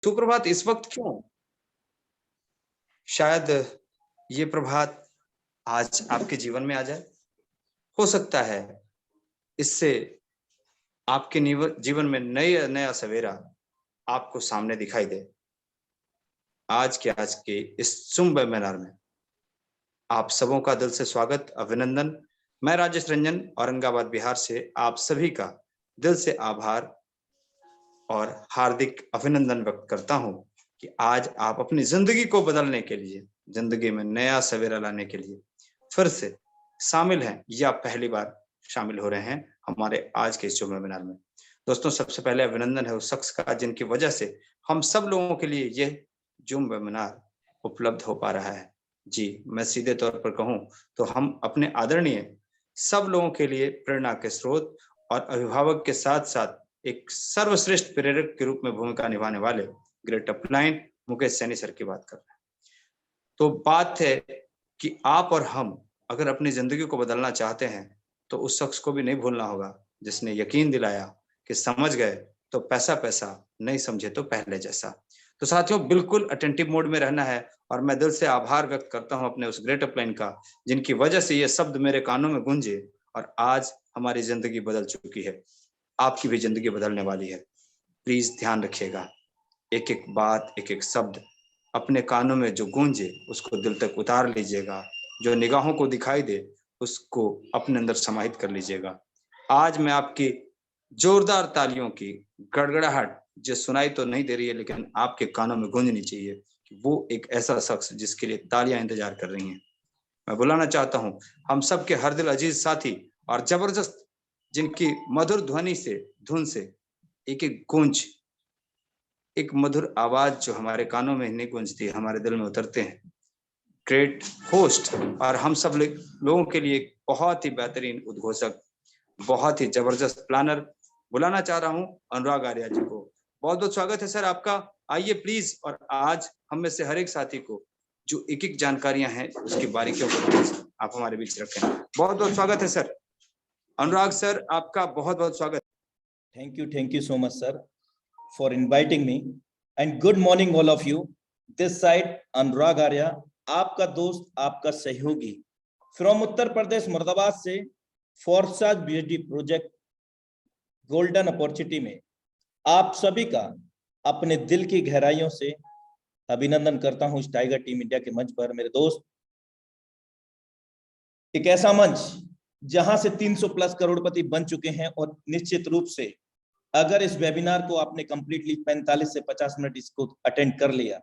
सुप्रभात इस वक्त क्यों? शायद ये प्रभात आज आपके जीवन में आ जाए। हो सकता है इससे आपके जीवन में नया सवेरा आपको सामने दिखाई दे। आज के इस शुभ वेबिनार में आप सबों का दिल से स्वागत, अभिनंदन। मैं राजेश रंजन औरंगाबाद बिहार से आप सभी का दिल से आभार और हार्दिक अभिनंदन व्यक्त करता हूं कि आज आप अपनी जिंदगी को बदलने के लिए, जिंदगी में नया सवेरा लाने के लिए फिर से शामिल हैं या पहली बार शामिल हो रहे हैं हमारे आज के इस वेबिनार में। दोस्तों, सबसे पहले अभिनंदन है उस शख्स का जिनकी वजह से हम सब लोगों के लिए यह जूम वेबिनार उपलब्ध हो पा रहा है। जी, मैं सीधे तौर पर कहूं तो हम अपने आदरणीय सब लोगों के लिए प्रेरणा के स्रोत और अभिभावक के साथ साथ एक सर्वश्रेष्ठ प्रेरक के रूप में भूमिका निभाने वाले great upline Mukesh Saini sir की बात कर रहे हैं। तो बात है कि आप और हम अगर अपनी जिंदगी को बदलना चाहते हैं तो उस शख्स को भी नहीं भूलना होगा जिसने यकीन दिलाया कि समझ गए तो पैसा पैसा, नहीं समझे तो पहले जैसा। तो साथियों, बिल्कुल अटेंटिव मोड में रहना है और मैं दिल से आभार व्यक्त करता हूं अपने उस ग्रेट अपलाइन का जिनकी वजह से ये शब्द मेरे कानों में गूंजे और आज हमारी जिंदगी बदल चुकी है। आपकी भी जिंदगी बदलने वाली है। प्लीज ध्यान रखिएगा, एक एक बात, एक एक शब्द अपने कानों में जो गूंजे उसको दिल तक उतार लीजिएगा, जो निगाहों को दिखाई दे उसको अपने अंदर समाहित कर लीजिएगा। आज मैं आपकी जोरदार तालियों की गड़गड़ाहट जो सुनाई तो नहीं दे रही है लेकिन आपके कानों में गूंजनी चाहिए कि वो एक ऐसा शख्स जिसके लिए तालियां इंतजार कर रही हैं। मैं बुलाना चाहता हूं हम सबके हर दिल अजीज साथी और जबरदस्त, जिनकी मधुर ध्वनि से, धुन से एक एक गूंज, एक मधुर आवाज जो हमारे कानों में नहीं गूंजती, हमारे दिल में उतरते हैं। ग्रेट होस्ट और हम सब लोगों के लिए एक बहुत ही बेहतरीन उद्घोषक, बहुत ही जबरदस्त प्लानर बुलाना चाह रहा हूं अनुराग आर्या जी को। बहुत बहुत स्वागत है सर आपका। आइए प्लीज। और आज हम में से हर एक साथी को जो एक एक जानकारियां हैं उसकी बारीकियों को आप हमारे बीच रखें। बहुत बहुत स्वागत है सर। अनुराग सर, आपका बहुत बहुत स्वागत। Thank you so much, sir, for inviting me. And good morning, all of you. This side, अनुराग आर्या, आपका दोस्त, आपका सहयोगी, फ्रॉम उत्तर प्रदेश मुरादाबाद से Forsage BHD project golden opportunity में आप सभी का अपने दिल की गहराइयों से अभिनंदन करता हूं इस टाइगर टीम इंडिया के मंच पर। मेरे दोस्त, एक ऐसा मंच जहां से 300 प्लस करोड़पति बन चुके हैं और निश्चित रूप से अगर इस वेबिनार को आपने कंप्लीटली 45 से 50 मिनट इसको अटेंड कर लिया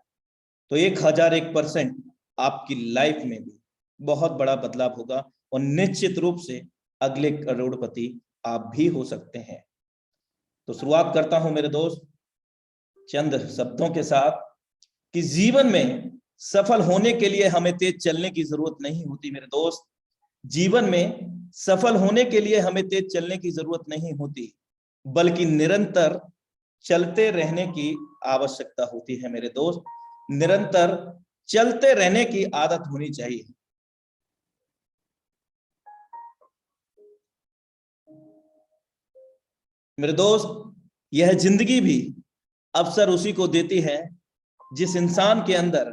तो 1001% आपकी लाइफ में भी बहुत बड़ा बदलाव होगा और निश्चित रूप से अगले करोड़पति आप भी हो सकते हैं। तो शुरुआत करता हूं मेरे दोस्त चंद शब्दों के साथ कि जीवन में सफल होने के लिए हमें तेज चलने की जरूरत नहीं होती। मेरे दोस्त, जीवन में सफल होने के लिए हमें तेज चलने की जरूरत नहीं होती, बल्कि निरंतर चलते रहने की आवश्यकता होती है। मेरे दोस्त, निरंतर चलते रहने की आदत होनी चाहिए। मेरे दोस्त, यह जिंदगी भी अवसर उसी को देती है जिस इंसान के अंदर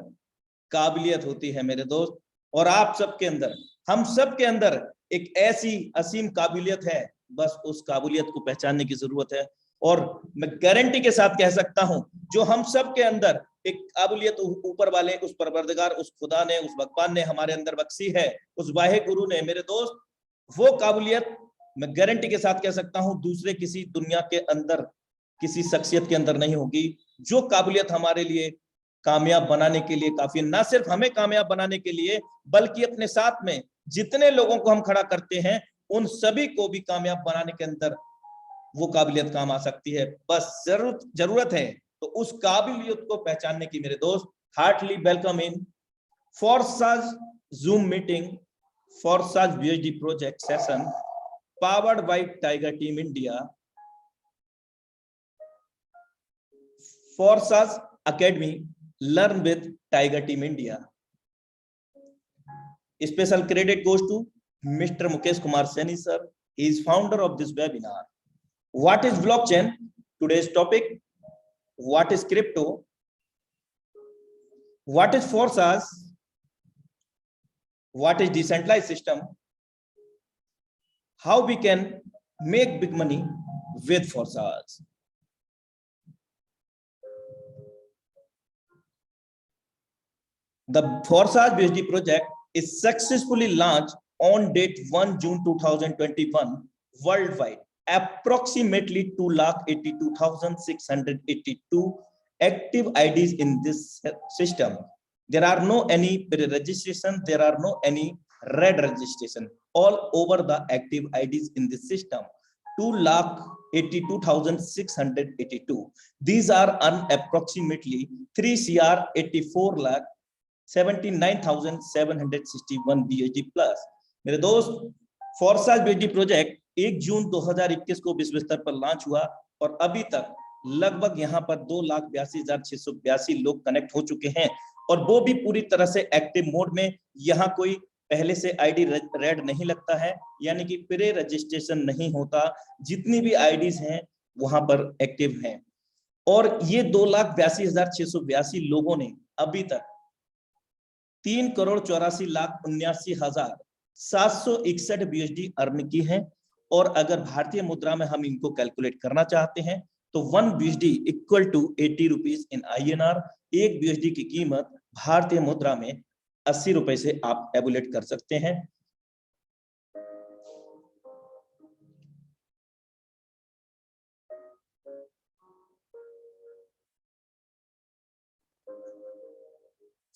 काबिलियत होती है। मेरे दोस्त, और आप सबके अंदर, हम सब के अंदर एक ऐसी असीम काबिलियत है, बस उस काबिलियत को पहचानने की जरूरत है। और मैं गारंटी के साथ कह सकता हूं जो हम सब के अंदर एक काबिलियत ऊपर वाले उस परवरदिगार, उस खुदा ने, उस भगवान ने हमारे अंदर बख्शी है, उस वाहे गुरु ने, मेरे दोस्त, वो काबिलियत मैं गारंटी के साथ कह सकता हूं दूसरे किसी दुनिया के अंदर, किसी शख्सियत के अंदर नहीं होगी। जो काबिलियत हमारे लिए कामयाब बनाने के लिए काफी है, ना सिर्फ हमें कामयाब बनाने के लिए बल्कि अपने साथ में जितने लोगों को हम खड़ा करते हैं उन सभी को भी कामयाब बनाने के अंदर वो काबिलियत काम आ सकती है। बस जरूरत है तो उस काबिलियत को पहचानने की। मेरे दोस्त, heartly welcome in Forsage Zoom meeting, Forsage BHD project session powered by Tiger Team India, Forsas Academy, learn with Tiger Team India. Special credit goes to Mr. Mukesh Kumar Seni sir. He is founder of this webinar. What is blockchain? Today's topic. What is crypto? What is Forsage? What is decentralized system? How we can make big money with Forsage? The Forsage BSD project is successfully launched on date 1 June 2021 worldwide. Approximately 282,682 active IDs in this system. There are no any pre-registration, there are no any red registration. All over the active IDs in this system, 282,682. These are approximately 3 CR 84 lakh 79,761 BSD plus. मेरे दोस्त, Forsage BSD project 1 जून 2021 को विश्व स्तर पर launch हुआ और अभी तक लगभग यहाँ पर 2,82,682 लोग कनेक्ट हो चुके हैं और वो भी पूरी तरह से एक्टिव मोड में। यहाँ कोई पहले से आईडी रेड नहीं लगता है, यानी कि प्री रजिस्ट्रेशन नहीं होता। जितनी भी आईडीज हैं वहां पर एक्टिव हैं और ये 2,82,682 लोगों ने अभी तक 3,84,79,761 BSD अर्न की है। और अगर भारतीय मुद्रा में हम इनको कैलकुलेट करना चाहते हैं तो 1 BSD equal to 80 rupees in INR। एक BSD की कीमत भारतीय मुद्रा में 80 रुपए से आप एबुलेट कर सकते हैं।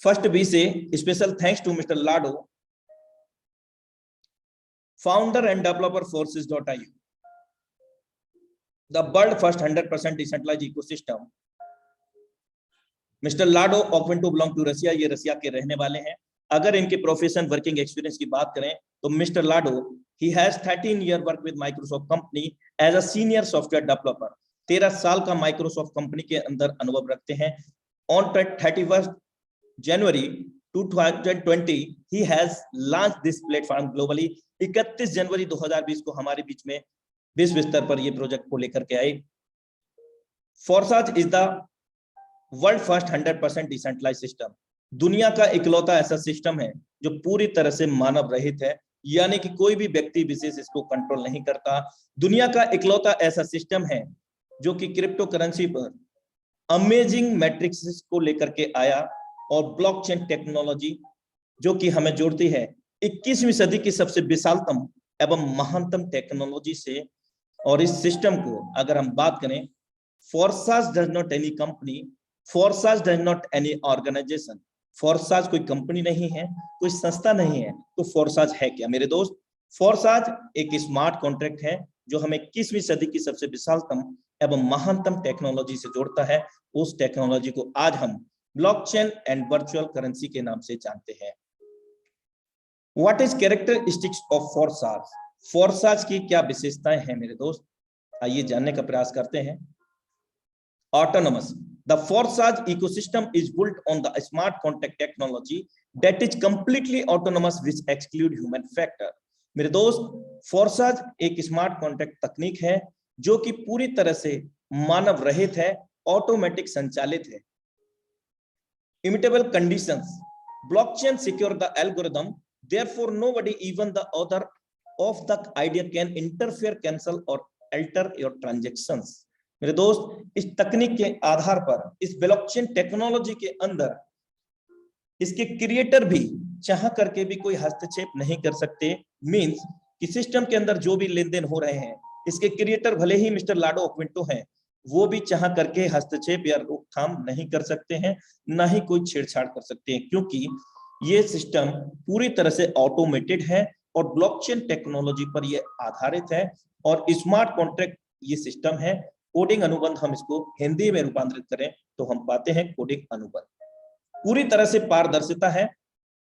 फर्स्ट बी से special thanks to mister Lado, founder and developer Forsage.io, the world first 100% decentralized ecosystem. Mister Lado ऑक्वेंटो बिलोंग टू रसिया, ये रसिया के रहने वाले हैं। अगर इनके प्रोफेशन वर्किंग एक्सपीरियंस की बात करें तो mister Lado he has 13 year work with Microsoft company as a senior software developer. 13 साल का माइक्रोसॉफ्ट कंपनी के अंदर अनुभव रखते हैं। On 31 January 2020 he has launched this platform globally। 31 जनवरी 2020 को हमारे बीच में विश्व स्तर पर ये प्रोजेक्ट को लेकर के आए। Forsage is the world first 100% decentralised system. दुनिया का इकलौता ऐसा सिस्टम है जो पूरी तरह से मानव रहित है, यानी कि कोई भी व्यक्ति विशेष इसको कंट्रोल नहीं करता। दुनिया का इकलौता ऐसा सिस्टम है जो कि क्रिप्टो करेंसी पर अमेजिंग मैट्रिक्स को लेकर के आया और ब्लॉकचेन टेक्नोलॉजी जो कि हमें जोड़ती है 21वीं सदी की सबसे विशालतम एवं महानतम टेक्नोलॉजी से। और इस सिस्टम को अगर हम बात करें, Forsage does not any company, Forsage does not any organisation. Forsage कोई कंपनी नहीं है, कोई संस्था नहीं है, तो फोर्साज है क्या मेरे दोस्त? फोर्साज एक स्मार्ट कॉन्ट्रैक्ट है जो हमें 21वीं सदी की सबसे विशालतम एवं महानतम टेक्नोलॉजी से जोड़ता है। उस टेक्नोलॉजी को आज हम ब्लॉकचेन एंड वर्चुअल करेंसी के नाम से जानते हैं। What is characteristics of Forsage? Forsage की क्या विशेषताएं हैं मेरे दोस्त? आइए जानने का प्रयास करते हैं। Autonomous, the Forsage ecosystem is built on the smart contract technology that is completely autonomous which exclude human factor. मेरे दोस्त, फोर्साज एक स्मार्ट कॉन्ट्रैक्ट तकनीक है जो कि पूरी तरह से मानव रहित है, ऑटोमेटिक संचालित है। Immutable conditions, blockchain secure the algorithm, therefore nobody, even the author of the idea, can interfere, cancel or alter your transactions। मेरे दोस्त, इस तकनीक के आधार पर, इस ब्लॉकचेन टेक्नोलॉजी के अंदर इसके क्रिएटर भी चाह करके भी कोई हस्तक्षेप नहीं कर सकते। मींस कि सिस्टम के अंदर जो भी लेन देन हो रहे हैं, इसके क्रिएटर भले ही मिस्टर लाडो ऑक्वेंटो हैं, वो भी चाह करके हस्तक्षेप या रोकथाम नहीं कर सकते हैं, ना ही कोई छेड़छाड़ कर सकते हैं, क्योंकि ये सिस्टम पूरी तरह से ऑटोमेटेड है और ब्लॉकचेन टेक्नोलॉजी पर ये आधारित है। और स्मार्ट कॉन्ट्रैक्ट ये सिस्टम है। कोडिंग अनुबंध हम इसको हिंदी में रूपांतरित करें तो हम पाते हैं कोडिंग अनुबंध। पूरी तरह से पारदर्शिता है।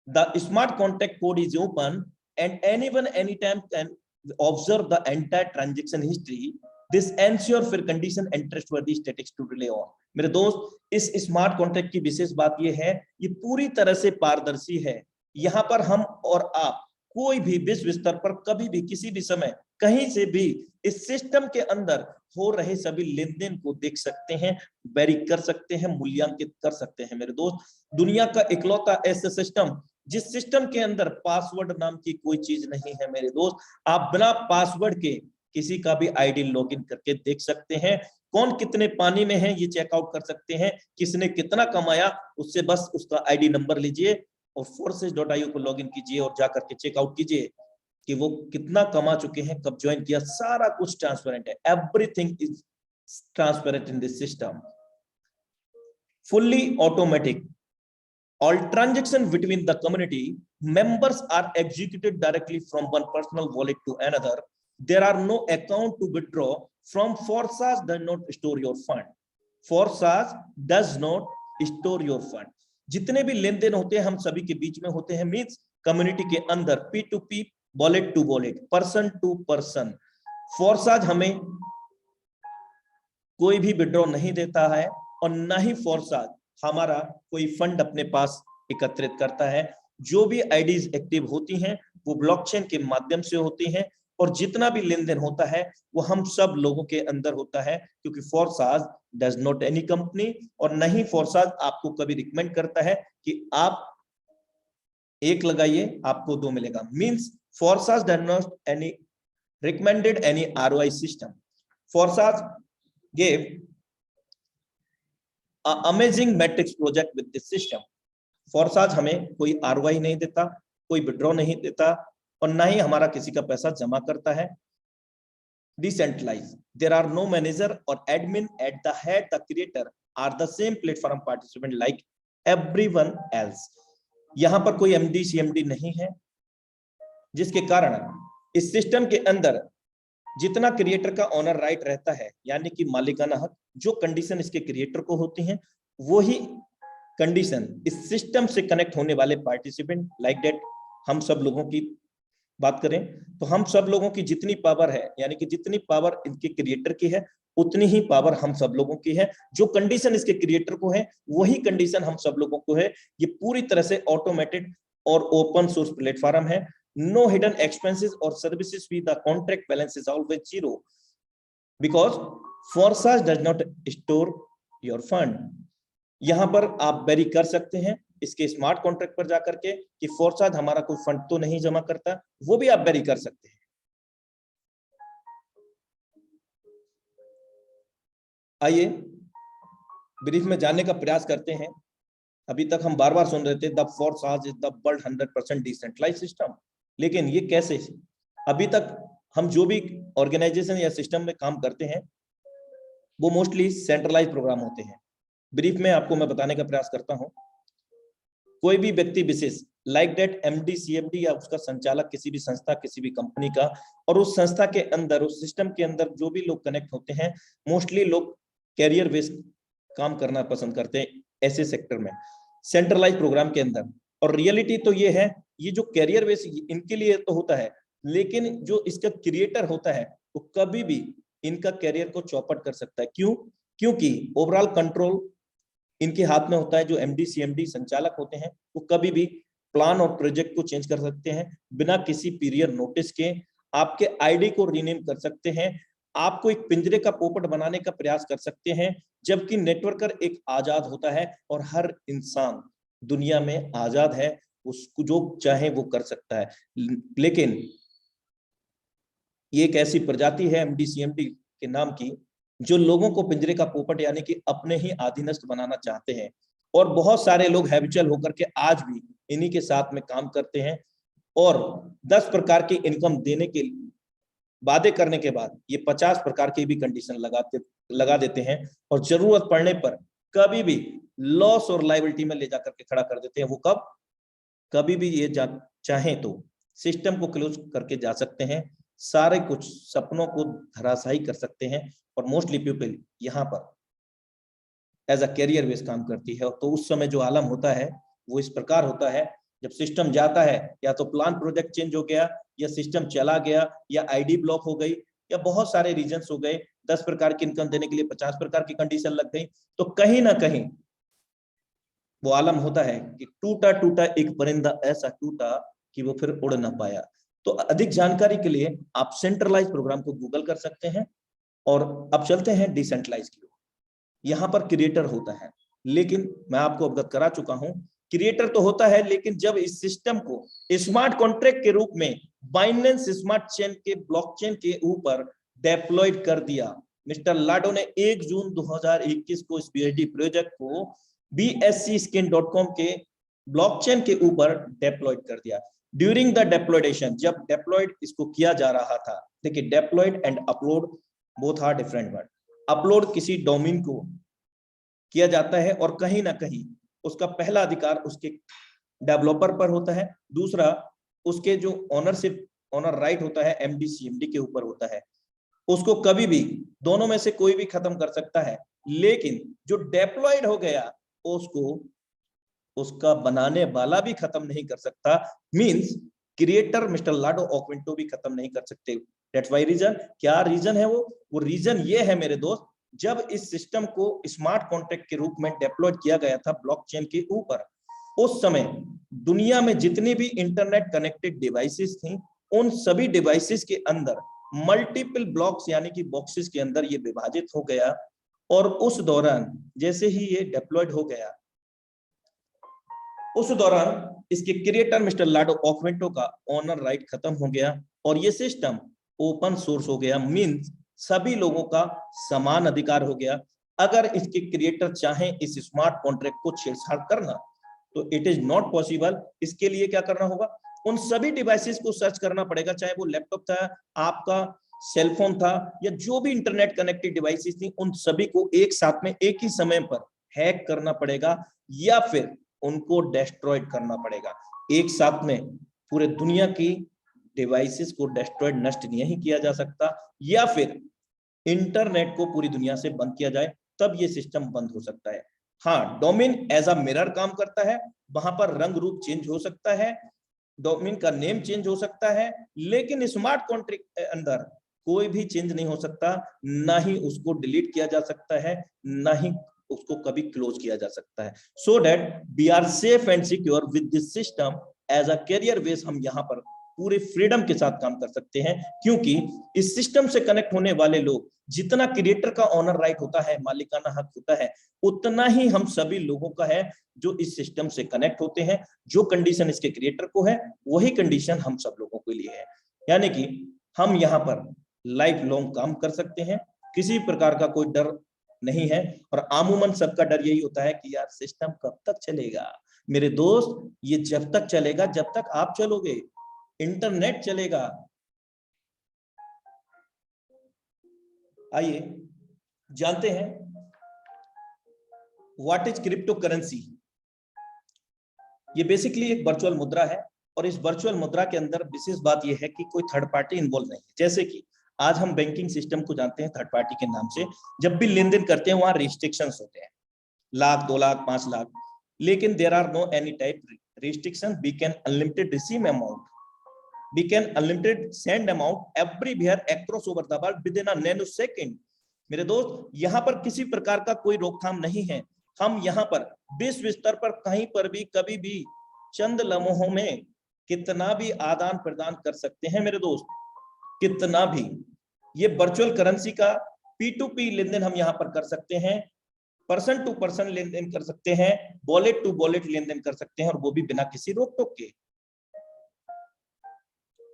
The smart contract code is open and anyone anytime can observe the entire transaction history. This ensure fair condition and trustworthy statistics to rely on। मेरे दोस्त, इस स्मार्ट कॉन्ट्रैक्ट की विशेष बात यह है, ये पूरी तरह से पारदर्शी है। यहाँ पर हम और आप कोई भी विश्व स्तर पर कभी भी किसी भी समय कहीं से भी इस सिस्टम के अंदर हो रहे सभी लेन देन को देख सकते हैं, वेरी कर सकते हैं, मूल्यांकित कर सकते हैं मेरे दोस्त। दुनिया का इकलौता ऐसा सिस्टम जिस सिस्टम के अंदर पासवर्ड नाम की कोई चीज नहीं है मेरे दोस्त। आप बिना पासवर्ड के किसी का भी आईडी लॉगिन करके देख सकते हैं, कौन कितने पानी में है ये चेकआउट कर सकते हैं, किसने कितना कमाया उससे बस उसका आईडी नंबर लीजिए और forces.io को लॉगिन कीजिए और जाकर के चेकआउट कीजिए कि वो कितना कमा चुके हैं, कब ज्वाइन किया, सारा कुछ ट्रांसपेरेंट है। Everything is transparent in this system, fully automatic. All transactions between the community members are executed directly from one personal wallet to another. There are no account to withdraw from. Forsage does not store your fund. Forsage does not store your fund. जितने भी लेन then होते हैं हम सभी के बीच में होते हैं, मीन्स कम्युनिटी के अंदर P2P, wallet to wallet, person to person. Forsage हमें कोई भी विड्रॉ नहीं देता है और ना ही फोर्साज हमारा कोई फंड अपने पास एकत्रित करता है। जो भी आईडीज एक्टिव होती हैं वो ब्लॉकचेन के माध्यम से होती हैं और जितना भी लेन देन होता है वो हम सब लोगों के अंदर होता है, क्योंकि Forsage does not any company और नहीं फोर्साज आपको कभी रिकमेंड करता है कि आप एक लगाइए आपको 2 मिलेगा। Means Forsage does not any recommended any ROI system. Forsage gave amazing matrix project with this system. Forsage हमें कोई ROI नहीं देता, कोई विड्रॉ नहीं देता और ना ही हमारा किसी का पैसा जमा करता है। Decentralise, there are no manager और admin at the head, the creator are the same platform participant like everyone else. यहां पर कोई MD CMD नहीं है, जिसके कारण इस सिस्टम के अंदर जितना क्रिएटर का ऑनर राइट रहता है यानी कि मालिकाना हक, जो कंडीशन इसके क्रिएटर को होती हैं वही कंडीशन इस सिस्टम से कनेक्ट होने वाले पार्टिसिपेंट लाइक दैट हम सब लोगों की बात करें तो हम सब लोगों की जितनी पावर है यानी कि जितनी पावर इनके क्रिएटर की है उतनी ही पावर हम सब लोगों की है। जो कंडीशन इसके क्रिएटर को है वही कंडीशन हम सब लोगों को है। ये पूरी तरह से ऑटोमेटेड और ओपन सोर्स प्लेटफॉर्म है। No hidden expenses or services fee. The contract balance is always zero because Forsage does not store your fund. यहां पर आप वेरी कर सकते हैं इसके स्मार्ट कॉन्ट्रैक्ट पर जाकर के कि फोर्साज हमारा कोई फंड तो नहीं जमा करता, वो भी आप वेरी कर सकते हैं। आइए ब्रीफ में जानने का प्रयास करते हैं। अभी तक हम बार बार सुन रहे थे the Forsage is the world 100% decentralised system, लेकिन ये कैसे? अभी तक हम जो भी ऑर्गेनाइजेशन या सिस्टम में काम करते हैं वो मोस्टली सेंट्रलाइज प्रोग्राम होते हैं। ब्रीफ में आपको मैं बताने का प्रयास करता हूं। कोई भी व्यक्ति विशेष लाइक दैट MD CMD या उसका संचालक किसी भी संस्था किसी भी कंपनी का, और उस संस्था के अंदर उस सिस्टम के अंदर जो भी लोग कनेक्ट होते हैं मोस्टली लोग कैरियर बेस्ड काम करना पसंद करते हैं ऐसे सेक्टर में सेंट्रलाइज प्रोग्राम के अंदर। और रियलिटी तो ये है ये जो कैरियर बेस इनके लिए तो होता है, लेकिन जो इसका क्रिएटर होता है वो कभी भी इनका कैरियर को चौपट कर सकता है। क्यों? क्योंकि ओवरऑल कंट्रोल इनके हाथ में होता है। जो MD CMD संचालक होते हैं वो कभी भी प्लान और प्रोजेक्ट को चेंज कर सकते हैं बिना किसी पीरियड नोटिस के। आपके आईडी को रीनेम कर सकते हैं, आपको एक पिंजरे का पोपट बनाने का प्रयास कर सकते हैं, जबकि नेटवर्कर एक आजाद होता है और हर इंसान दुनिया में आजाद है, उसको जो चाहे वो कर सकता है। लेकिन ये एक ऐसी प्रजाति है MD CMD के नाम की जो लोगों को पिंजरे का पोपट यानी कि अपने ही अधीनस्थ बनाना चाहते हैं। और बहुत सारे लोग हैबिचुअल होकर के आज भी इन्हीं के साथ में काम करते हैं और 10 प्रकार की इनकम देने के वादे करने के बाद ये 50 प्रकार की भी कंडीशन लगा देते हैं और जरूरत पड़ने पर कभी भी लॉस और लायबिलिटी में ले जाकर के खड़ा कर देते हैं। वो कब? कभी भी ये चाहे तो सिस्टम को क्लोज करके जा सकते हैं, सारे कुछ सपनों को धराशायी कर सकते हैं। और मोस्टली पीपल यहाँ पर एज अ कैरियर बेस काम करती है। तो उस समय जो आलम होता है वो इस प्रकार होता है, जब सिस्टम जाता है या तो प्लान प्रोजेक्ट चेंज हो गया या सिस्टम चला गया या आईडी ब्लॉक हो गई या बहुत सारे रीजंस हो गए, 10 प्रकार की इनकम देने के लिए 50 प्रकार की कंडीशन लग गई, तो कहीं ना कहीं वो आलम होता है कि टूटा टूटा एक परिंदा ऐसा टूटा कि वो फिर उड़ ना पाया। तो अधिक जानकारी के लिए आप सेंट्रलाइज प्रोग्राम को गूगल कर सकते हैं। और अब चलते हैं डिसेंट्रलाइज की ओर। यहाँ पर क्रिएटर होता है, लेकिन मैं आपको अवगत करा चुका हूं, क्रिएटर तो होता है, लेकिन जब इस सिस्टम को स्मार्ट कॉन्ट्रैक्ट के रूप में बाइनेंस स्मार्ट चेन के ब्लॉकचेन के ऊपर डेप्लॉयड कर दिया, मिस्टर लाडो ने 1 जून 2021 को इस BSD प्रोजेक्ट को BSCSkin.com के ब्लॉकचेन के ऊपर डेप्लॉयड कर दिया। ड्यूरिंग द डेप्लॉयडेशन, जब डेप्लॉयड इसको किया जा रहा था, देखिए deployed and upload both are different word. Upload किसी डोमेन को किया जाता है और कहीं ना कहीं उसका पहला अधिकार उसके डेवलपर पर होता है, दूसरा उसके जो ऑनर राइट होता है MD CMD के ऊपर होता है। उसको कभी भी दोनों में से कोई भी खत्म कर सकता है, लेकिन जो डेप्लॉयड हो गया उसको उसका बनाने वाला भी खत्म नहीं कर सकता। मींस क्रिएटर मिस्टर लाडो ऑक्विंटो भी खत्म नहीं कर सकते। दैट्स व्हाई रीजन, क्या रीजन है वो रीजन ये है मेरे दोस्त, जब इस सिस्टम को स्मार्ट कॉन्ट्रैक्ट के रूप में डेप्लॉयड किया गया था ब्लॉकचेन के ऊपर, उस समय दुनिया में जितनी भी इंटरनेट कनेक्टेड डिवाइसेस थी, उन सभी डिवाइसेस के अंदर मल्टीपल ब्लॉक्स यानी कि बॉक्सेस के अंदर ये विभाजित हो गया। और उस दौरान जैसे ही ये डेप्लॉयड हो गया, उस दौरान इसके क्रिएटर मिस्टर लाडो ऑक्विंटो का ऑनर राइट खत्म हो गया और ये सिस्टम ओपन सोर्स हो गया। मींस सभी लोगों का समान अधिकार हो गया। अगर इसके क्रिएटर चाहें इस स्मार्ट कॉन्ट्रैक्ट को छेड़छाड़ करना तो इट इज नॉट पॉसिबल। इसके लिए क्या करना होगा, उन सभी डिवाइसेस को सर्च करना पड़ेगा, चाहे वो लैपटॉप था, आपका सेलफोन था, या जो भी इंटरनेट कनेक्टेड डिवाइसेस थी, उन सभी को एक साथ में एक ही समय पर हैक करना पड़ेगा या फिर उनको डिस्ट्रॉयड करना पड़ेगा। एक साथ में पूरे दुनिया की डिवाइसेस को डिस्ट्रॉयड नष्ट नहीं किया जा सकता, या फिर इंटरनेट को पूरी दुनिया से बंद किया जाए, तब ये सिस्टम बंद हो सकता है। हाँ, डोमेन एज अ मिरर काम करता है, वहां पर रंग रूप चेंज हो सकता है, डोमेन का नेम चेंज हो सकता है, लेकिन स्मार्ट कॉन्ट्रैक्ट के अंदर कोई भी चेंज नहीं हो सकता, ना ही उसको डिलीट किया जा सकता है, ना ही उसको कभी क्लोज किया जा सकता है। So that we are safe and secure with this system as a career base. हम यहाँ पर पूरे फ्रीडम के साथ काम कर सकते हैं, क्योंकि इस सिस्टम से कनेक्ट होने वाले लोग, जितना क्रिएटर का ऑनर राइट होता है, मालिकाना हक होता है, उतना ही हम सभी लोगों का है जो इस सिस्टम से कनेक्ट होते हैं। जो कंडीशन इसके क्रिएटर को है, वही कंडीशन हम सब लोगों के लिए है। यानी कि हम यहाँ पर लाइफ लॉन्ग काम कर सकते हैं, किसी प्रकार का कोई डर नहीं है। और आमूमन सबका डर यही होता है कि यार सिस्टम कब तक चलेगा। मेरे दोस्त, ये जब तक चलेगा जब तक आप चलोगे, इंटरनेट चलेगा। आइए जानते हैं व्हाट इज क्रिप्टो करेंसी। ये बेसिकली एक वर्चुअल मुद्रा है, और इस वर्चुअल मुद्रा के अंदर विशेष बात यह है कि कोई थर्ड पार्टी इन्वॉल्व नहीं है। जैसे कि आज हम बैंकिंग सिस्टम को जानते हैं थर्ड पार्टी के नाम से, जब भी लेन देन करते हैं वहां रिस्ट्रिक्शंस होते हैं, 1 लाख 2 लाख 5 लाख, लेकिन there are no any type restriction. We can unlimited receive amount, we can unlimited send amount everywhere across over the world within a nanosecond। मेरे दोस्त, यहाँ पर किसी प्रकार का कोई रोकथाम नहीं है। हम यहाँ पर विश्व स्तर पर कहीं पर भी कभी भी चंद लम्हों में कितना भी आदान प्रदान कर सकते हैं मेरे दोस्त, कितना भी। ये वर्चुअल करेंसी का P2P लेन देन हम यहाँ पर कर सकते हैं, पर्सन टू पर्सन लेन देन कर सकते हैं, वॉलेट टू वॉलेट लेन देन कर सकते हैं, और वो भी बिना किसी रोक टोक के।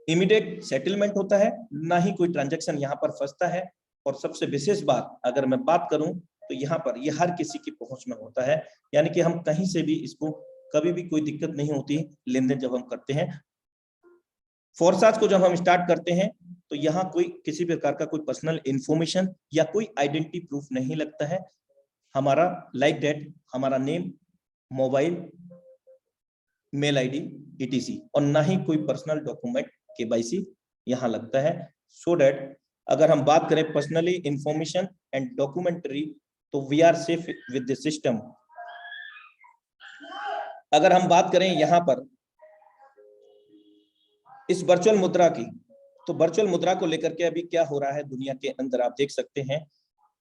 इमीडिएट सेटलमेंट होता है, ना ही कोई ट्रांजैक्शन यहाँ पर फंसता है। और सबसे विशेष बात अगर मैं बात करूं तो यहाँ पर ये हर किसी की पहुंच में होता है, यानी कि हम कहीं से भी इसको कभी भी कोई दिक्कत नहीं होती लेन देन जब हम करते हैं। फोरसाज को जब हम स्टार्ट करते हैं तो यहाँ कोई किसी प्रकार का कोई पर्सनल इंफॉर्मेशन या कोई आइडेंटिटी प्रूफ नहीं लगता है। हमारा लाइक दैट हमारा name, mobile, mail ID etc, और ना ही कोई पर्सनल डॉक्यूमेंट KYC यहाँ लगता है। सो दैट अगर हम बात करें पर्सनली इंफॉर्मेशन एंड डॉक्यूमेंट्री, तो we are safe with the system. अगर हम बात करें यहाँ पर इस वर्चुअल मुद्रा की, तो वर्चुअल मुद्रा को लेकर के अभी क्या हो रहा है दुनिया के अंदर आप देख सकते हैं।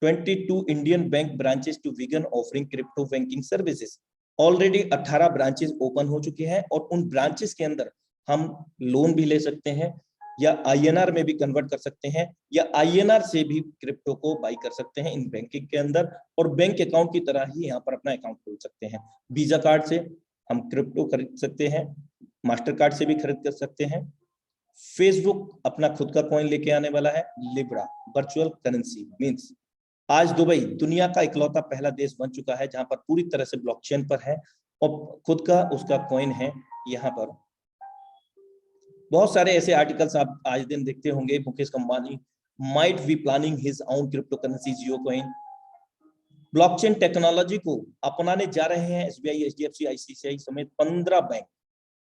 22 Indian bank branches to begin offering crypto banking services. Already 18 branches open हो चुके हैं, और उन ब्रांचेस के अंदर हम लोन भी ले सकते हैं या INR में भी कन्वर्ट कर सकते हैं या INR से भी क्रिप्टो को बाई कर सकते हैं इन बैंकिंग के अंदर, और बैंक अकाउंट की तरह ही यहाँ पर अपना अकाउंट खोल सकते हैं। वीजा कार्ड से हम क्रिप्टो खरीद सकते हैं, मास्टर कार्ड से भी खरीद कर सकते हैं। फेसबुक अपना खुद का कॉइन लेके आने वाला है, लिब्रा वर्चुअल करेंसी। मींस आज दुबई दुनिया का इकलौता पहला देश बन चुका है जहां पर पूरी तरह से ब्लॉकचेन पर है और खुद का उसका कॉइन है। यहाँ पर बहुत सारे ऐसे आर्टिकल्स आप आज दिन देखते होंगे, Mukesh Ambani might be planning his own crypto currency Jio coin. Blockchain technology को अपनाने जा रहे हैं SBI, HDFC, ICICI समेत 15 बैंक।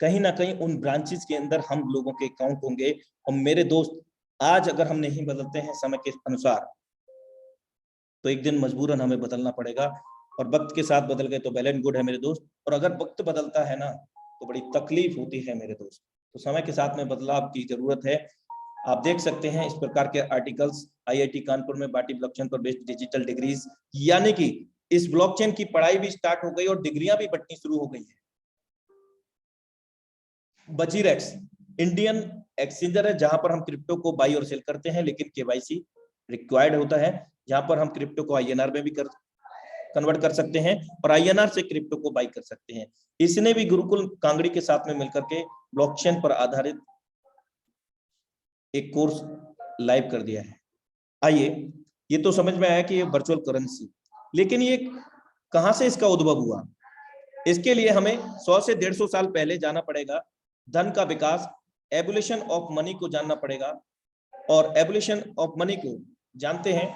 कहीं ना कहीं उन ब्रांचेस के अंदर हम लोगों के अकाउंट होंगे। और मेरे दोस्त, आज अगर हम नहीं बदलते हैं समय के अनुसार तो एक दिन मजबूरन हमें बदलना पड़ेगा, और वक्त के साथ बदल गए तो वेल एंड गुड है मेरे दोस्त। और अगर वक्त बदलता है ना तो बड़ी तकलीफ होती है मेरे दोस्त। तो समय के साथ में बदलाव की जरूरत है। आप देख सकते हैं इस प्रकार के आर्टिकल्स, IIT कानपुर में बाटी ब्लॉकचेन पर बेस्ड डिजिटल डिग्रीज, यानी कि इस ब्लॉकचेन की पढ़ाई भी स्टार्ट हो गई और डिग्रियां भी बंटनी शुरू हो गई है। बजीरेक्स इंडियन एक्सचेंजर है जहां पर हम क्रिप्टो को बाई और सेल करते हैं, लेकिन KYC रिक्वायर्ड होता है। जहां पर हम क्रिप्टो को INR में भी कन्वर्ट कर सकते हैं और INR से क्रिप्टो को बाई कर सकते हैं। इसने भी गुरुकुल कांगड़ी के साथ में मिलकर के ब्लॉकचेन पर आधारित एक कोर्स लाइव कर दिया है। आइए, ये तो समझ में आया कि ये वर्चुअल करेंसी, लेकिन ये कहां से इसका उद्भव हुआ? इसके लिए हमें 100 से 150 साल पहले जाना पड़ेगा। धन का विकास, एवोल्यूशन ऑफ मनी को जानना पड़ेगा। और एवोल्यूशन ऑफ मनी को जानते हैं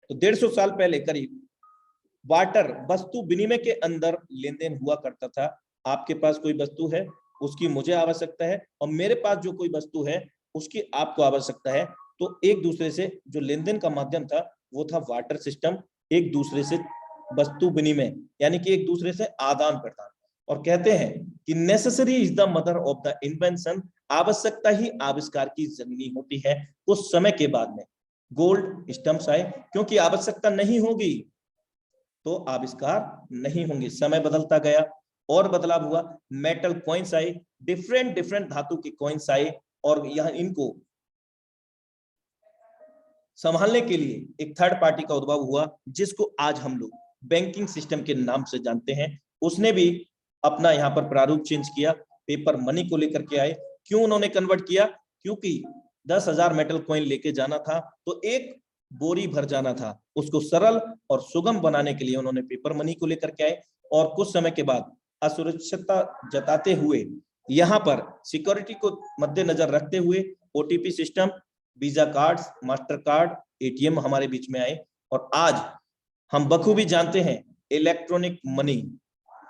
तो 150 साल पहले करीब बार्टर वस्तु विनिमय के अंदर लेन देन हुआ करता था। आपके पास कोई वस्तु है, उसकी मुझे आवश्यकता है, और मेरे पास जो कोई वस्तु है उसकी आपको आवश्यकता है। तो एक दूसरे से जो लेन देन का माध्यम था वो था वाटर सिस्टम, एक दूसरे से वस्तु विनिमय, यानी कि एक दूसरे से आदान प्रदान। और कहते हैं कि necessary is the mother of the invention, आवश्यकता ही आविष्कार की जननी होती है। उस समय के बाद में गोल्ड स्टम्प्स आए, क्योंकि आवश्यकता नहीं होगी तो आविष्कार नहीं होंगे। समय बदलता गया और बदलाव हुआ, मेटल कॉइन्स आए, डिफरेंट धातु के कॉइन्स आए, और यह इनको संभालने के लिए एक थर्ड पार्टी का उद्भव हुआ जिसको आज हम लोग बैंकिंग सिस्टम के नाम से जानते हैं। उसने भी अपना यहाँ पर प्रारूप चेंज किया, पेपर मनी को लेकर के आए। क्यों उन्होंने कन्वर्ट किया? क्योंकि 10,000 मेटल कॉइन लेके जाना था तो एक बोरी भर जाना था, उसको सरल और सुगम बनाने के लिए उन्होंने पेपर मनी को लेकर के आए। और कुछ समय के बाद असुरक्षितता जताते हुए यहाँ पर सिक्योरिटी को मद्देनजर रखते हुए OTP system, visa cards, master card, ATM हमारे बीच में आए। और आज हम बखूबी जानते हैं इलेक्ट्रॉनिक मनी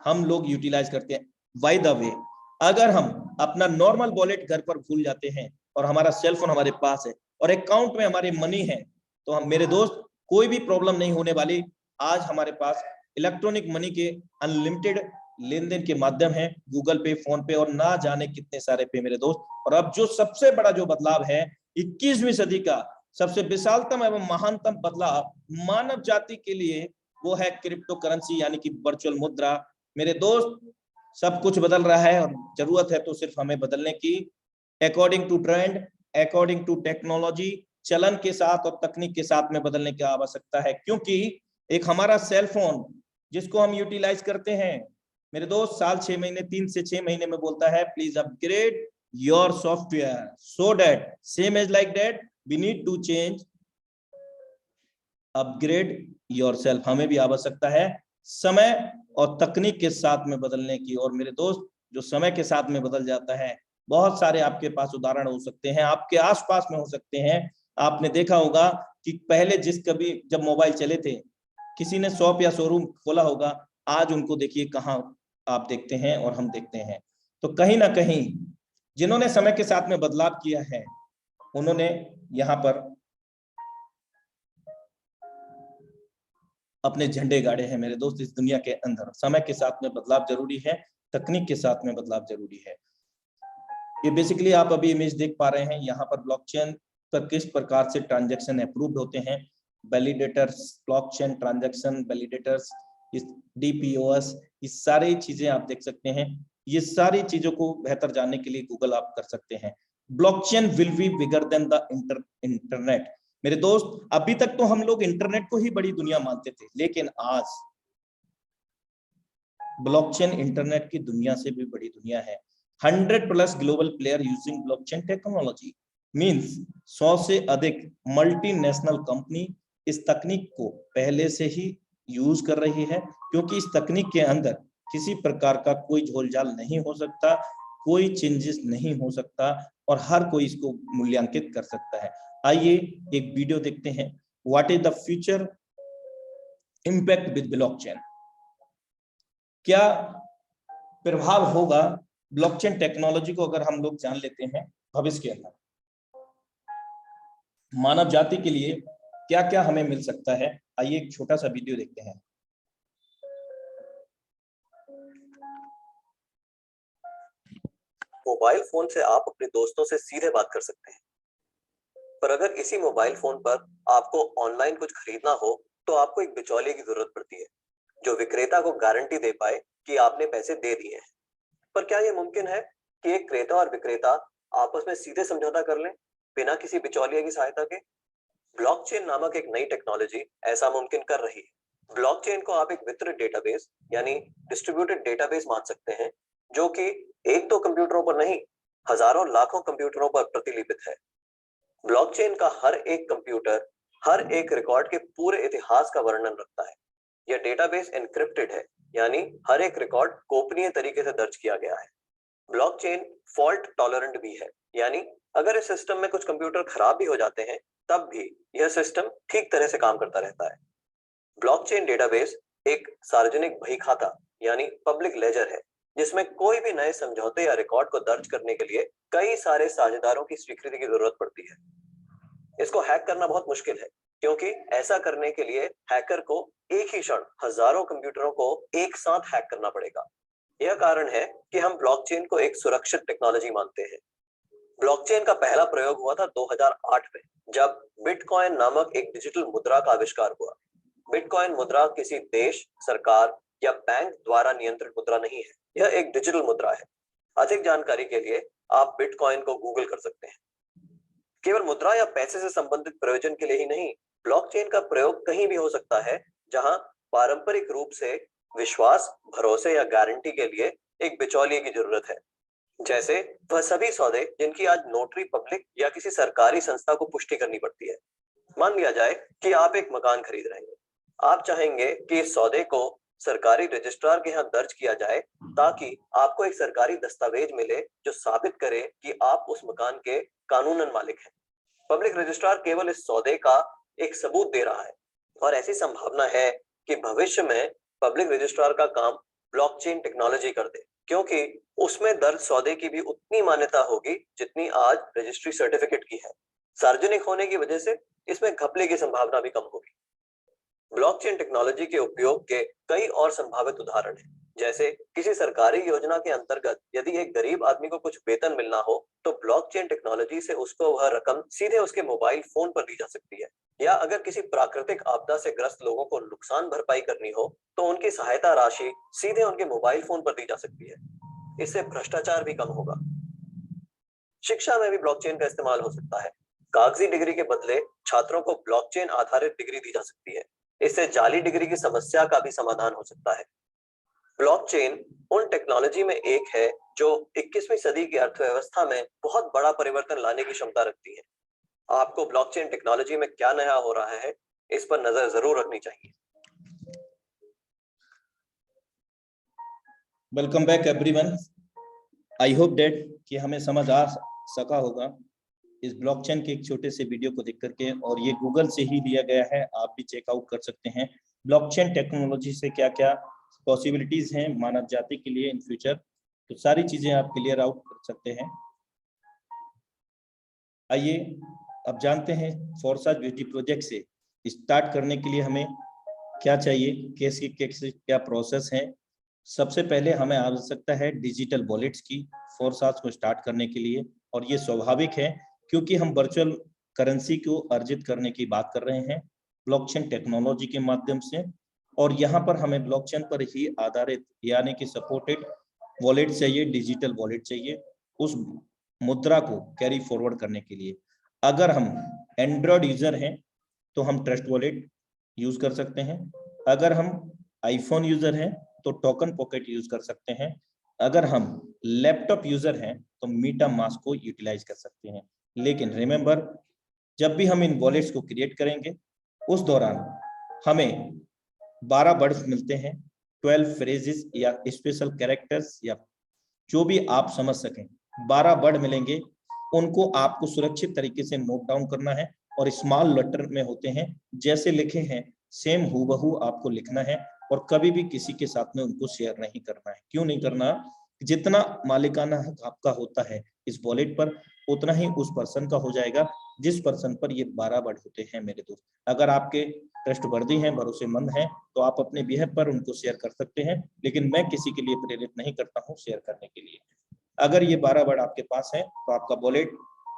हम लोग यूटिलाइज करते हैं। बाय द वे, अगर हम अपना नॉर्मल वॉलेट घर पर भूल जाते हैं और हमारा सेल फोन हमारे पास है और अकाउंट में हमारे मनी है तो हम, मेरे दोस्त, कोई भी प्रॉब्लम नहीं होने वाली। आज हमारे पास इलेक्ट्रॉनिक मनी के अनलिमिटेड लेन देन के माध्यम है, गूगल पे, फोन पे और ना जाने कितने सारे पे मेरे दोस्त। और अब जो सबसे बड़ा जो बदलाव है 21वीं सदी का सबसे विशालतम एवं महानतम बदलाव मानव जाति के लिए, वो है क्रिप्टो करेंसी यानी कि वर्चुअल मुद्रा। मेरे दोस्त, सब कुछ बदल रहा है और जरूरत है तो सिर्फ हमें बदलने की, according to trend, according to technology, चलन के साथ और तकनीक के साथ में बदलने की आवश्यकता है। क्योंकि एक हमारा सेल फोन जिसको हम यूटिलाइज करते हैं मेरे दोस्त, साल 6 महीने, 3 से 6 महीने में बोलता है please upgrade your software so that same as like that we need to change, upgrade yourself. हमें भी आवश्यकता है समय और तकनीक के साथ में बदलने की। और मेरे दोस्त, जो समय के साथ में बदल जाता है, बहुत सारे आपके पास उदाहरण हो सकते हैं, आपके आसपास में हो सकते हैं। आपने देखा होगा कि पहले कभी जब मोबाइल चले थे, किसी ने शॉप या शोरूम खोला होगा, आज उनको देखिए कहाँ आप देखते हैं और हम देखते हैं। तो कहीं ना कहीं जिन्होंने समय के साथ में बदलाव किया है उन्होंने यहाँ पर अपने झंडे गाड़े हैं मेरे दोस्त। इस दुनिया के अंदर समय के साथ में बदलाव जरूरी है, तकनीक के साथ में बदलाव जरूरी है। ये बेसिकली आप अभी इमेज देख पा रहे हैं, यहाँ पर ब्लॉकचेन पर किस प्रकार से ट्रांजैक्शन अप्रूव्ड होते हैं, वैलिडेटर्स, ब्लॉकचेन ट्रांजैक्शन वैलिडेटर्स, इस DPoS, इस सारी चीजें आप देख सकते हैं। ये सारी चीजों को बेहतर जानने के लिए गूगल आप कर सकते हैं। Blockchain will be bigger than the internet. मेरे दोस्त, अभी तक तो हम लोग इंटरनेट को ही बड़ी दुनिया मानते थे, लेकिन आज ब्लॉकचेन इंटरनेट की दुनिया से भी बड़ी दुनिया है। 100+ global player using blockchain technology means 100 से अधिक मल्टीनेशनल कंपनी इस तकनीक को पहले से ही यूज कर रही है, क्योंकि इस तकनीक के अंदर किसी प्रकार का कोई झोलझाल नहीं हो सकता, कोई चेंजेस नहीं हो सकता और हर कोई इसको मूल्यांकित कर सकता है। आइए एक वीडियो देखते हैं, what is the future impact with blockchain. क्या प्रभाव होगा ब्लॉकचेन टेक्नोलॉजी को अगर हम लोग जान लेते हैं भविष्य के अंदर, मानव जाति के लिए क्या क्या हमें मिल सकता है। आइए एक छोटा सा वीडियो देखते हैं। मोबाइल फोन से आप अपने दोस्तों से सीधे बात कर सकते हैं, पर अगर इसी मोबाइल फोन पर आपको ऑनलाइन कुछ खरीदना हो तो आपको एक बिचौलिए की जरूरत पड़ती है, जो विक्रेता को गारंटी दे पाए कि आपने पैसे दे दिए हैं। पर क्या यह मुमकिन है कि एक क्रेता और विक्रेता आपस में सीधे समझौता कर लें बिना किसी बिचौलिए की सहायता के? ब्लॉकचेन नामक एक नई टेक्नोलॉजी ऐसा मुमकिन कर रही है। ब्लॉकचेन को आप एक वितरित डेटाबेस यानी डिस्ट्रीब्यूटेड डेटाबेस मान सकते हैं, जो कि एक दो कंप्यूटरों पर नहीं, हजारों लाखों कंप्यूटरों पर प्रतिलिपित है। ब्लॉकचेन का हर एक कंप्यूटर हर एक रिकॉर्ड के पूरे इतिहास का वर्णन रखता है। यह डेटाबेस एन्क्रिप्टेड है, यानी हर एक रिकॉर्ड गोपनीय तरीके से दर्ज किया गया है। ब्लॉकचेन फॉल्ट टॉलरेंट भी है, यानी अगर इस सिस्टम में कुछ कंप्यूटर खराब भी हो जाते हैं तब भी यह सिस्टम ठीक तरह से काम करता रहता है। ब्लॉकचेन डेटाबेस एक सार्वजनिक बही खाता यानी पब्लिक लेजर है, जिसमें कोई भी नए समझौते या रिकॉर्ड को दर्ज करने के लिए कई सारे साझेदारों की स्वीकृति की जरूरत पड़ती है। इसको हैक करना बहुत मुश्किल है, क्योंकि ऐसा करने के लिए हैकर को एक ही क्षण हजारों कंप्यूटरों को एक साथ हैक करना पड़ेगा। यह कारण है कि हम ब्लॉकचेन को एक सुरक्षित टेक्नोलॉजी मानते हैं। ब्लॉकचेन का पहला प्रयोग हुआ था 2008 में, जब बिटकॉइन नामक एक डिजिटल मुद्रा का आविष्कार हुआ। बिटकॉइन मुद्रा किसी देश, सरकार या बैंक द्वारा नियंत्रित मुद्रा नहीं है, यह एक डिजिटल मुद्रा है। अधिक जानकारी के लिए आप बिटकॉइन को गूगल कर सकते हैं। केवल मुद्रा या पैसे से संबंधित प्रयोजन के लिए ही नहीं, ब्लॉकचेन का प्रयोग कहीं भी हो सकता है जहां पारंपरिक रूप से विश्वास, भरोसे या गारंटी के लिए एक बिचौलिए की जरूरत है। जैसे वह सभी सौदे जिनकी आज नोटरी पब्लिक या किसी सरकारी संस्था को पुष्टि करनी पड़ती है। मान लिया जाए कि आप एक मकान खरीद रहे हैं। आप चाहेंगे कि इस सौदे को सरकारी रजिस्ट्रार के यहाँ दर्ज किया जाए, ताकि आपको एक सरकारी दस्तावेज मिले जो साबित करे कि आप उस मकान के कानूनन मालिक हैं। पब्लिक रजिस्ट्रार केवल इस सौदे का एक सबूत दे रहा है, और ऐसी संभावना है कि भविष्य में पब्लिक रजिस्ट्रार का काम ब्लॉकचेन टेक्नोलॉजी कर दे, क्योंकि उसमें दर्ज सौदे की भी उतनी मान्यता होगी जितनी आज रजिस्ट्री सर्टिफिकेट की है। सार्वजनिक होने की वजह से इसमें घपले की संभावना भी कम होगी। ब्लॉकचेन टेक्नोलॉजी के उपयोग के कई और संभावित उदाहरण हैं, जैसे किसी सरकारी योजना के अंतर्गत यदि एक गरीब आदमी को कुछ वेतन मिलना हो तो ब्लॉकचेन टेक्नोलॉजी से उसको वह रकम सीधे उसके मोबाइल फोन पर दी जा सकती है। या अगर किसी प्राकृतिक आपदा से ग्रस्त लोगों को नुकसान भरपाई करनी हो तो उनकी सहायता राशि सीधे उनके मोबाइल फोन पर दी जा सकती है। इससे भ्रष्टाचार भी कम होगा। शिक्षा में भी ब्लॉकचेन का इस्तेमाल हो सकता है। कागजी डिग्री के बदले छात्रों को ब्लॉकचेन आधारित डिग्री दी जा सकती है। इससे जाली डिग्री की समस्या का भी समाधान हो सकता है। ब्लॉकचेन उन टेक्नोलॉजी में एक है जो 21वीं सदी की अर्थव्यवस्था में बहुत बड़ा परिवर्तन लाने की क्षमता रखती है। आपको ब्लॉकचेन टेक्नोलॉजी में क्या नया हो रहा है, इस पर नजर जरूर रखनी चाहिए। Welcome back everyone. I hope that कि हमें समझ आ सका होगा इस ब्लॉकचेन के एक छोटे से वीडियो को देख करके, और ये गूगल से ही लिया गया है, आप भी चेकआउट कर सकते हैं। ब्लॉकचेन टेक्नोलॉजी से क्या क्या पॉसिबिलिटीज हैं मानव जाति के लिए इन फ्यूचर, तो सारी चीजें आप क्लियर आउट कर सकते हैं। आइए अब जानते हैं फोर्साज ब्यूटी प्रोजेक्ट से स्टार्ट करने के लिए हमें क्या चाहिए, कैसे क्या प्रोसेस है। सबसे पहले हमें आवश्यकता है डिजिटल वॉलेट्स की फोर्साज को स्टार्ट करने के लिए, और ये स्वाभाविक है क्योंकि हम वर्चुअल करेंसी को अर्जित करने की बात कर रहे हैं ब्लॉकचेन टेक्नोलॉजी के माध्यम से, और यहाँ पर हमें ब्लॉकचेन पर ही आधारित यानी कि सपोर्टेड वॉलेट चाहिए, डिजिटल वॉलेट चाहिए उस मुद्रा को कैरी फॉरवर्ड करने के लिए। अगर हम एंड्रॉयड यूजर हैं तो हम ट्रस्ट वॉलेट यूज कर सकते हैं। अगर हम आईफोन यूजर हैं तो टोकन पॉकेट यूज कर सकते हैं। अगर हम लैपटॉप यूजर हैं तो मीटा मास्क को यूटिलाइज कर सकते हैं। लेकिन रिमेंबर, जब भी हम इन वॉलेट्स को क्रिएट करेंगे उस दौरान हमें 12 वर्ड्स मिलते हैं, 12 फ्रेजेस या स्पेशल कैरेक्टर्स या जो भी आप समझ सकें, 12 वर्ड मिलेंगे। उनको आपको सुरक्षित तरीके से नोट डाउन करना है और स्मॉल लेटर में होते हैं, जैसे लिखे हैं सेम हूबहू आपको लिखना है और कभी भी किसी के साथ में उनको शेयर नहीं करना है। क्यों नहीं करना? जितना मालिकाना हक आपका होता है इस वॉलेट पर, उतना ही उस पर्सन का हो जाएगा जिस पर्सन पर ये 12 वर्ड होते हैं मेरे दोस्त। अगर आपके ट्रस्टवर्दी हैं, भरोसेमंद हैं, तो आप अपने बिहेव पर उनको शेयर कर सकते हैं, लेकिन मैं किसी के लिए प्रेरित नहीं करता हूं शेयर करने के लिए। अगर ये 12 वर्ड आपके पास है तो आपका वॉलेट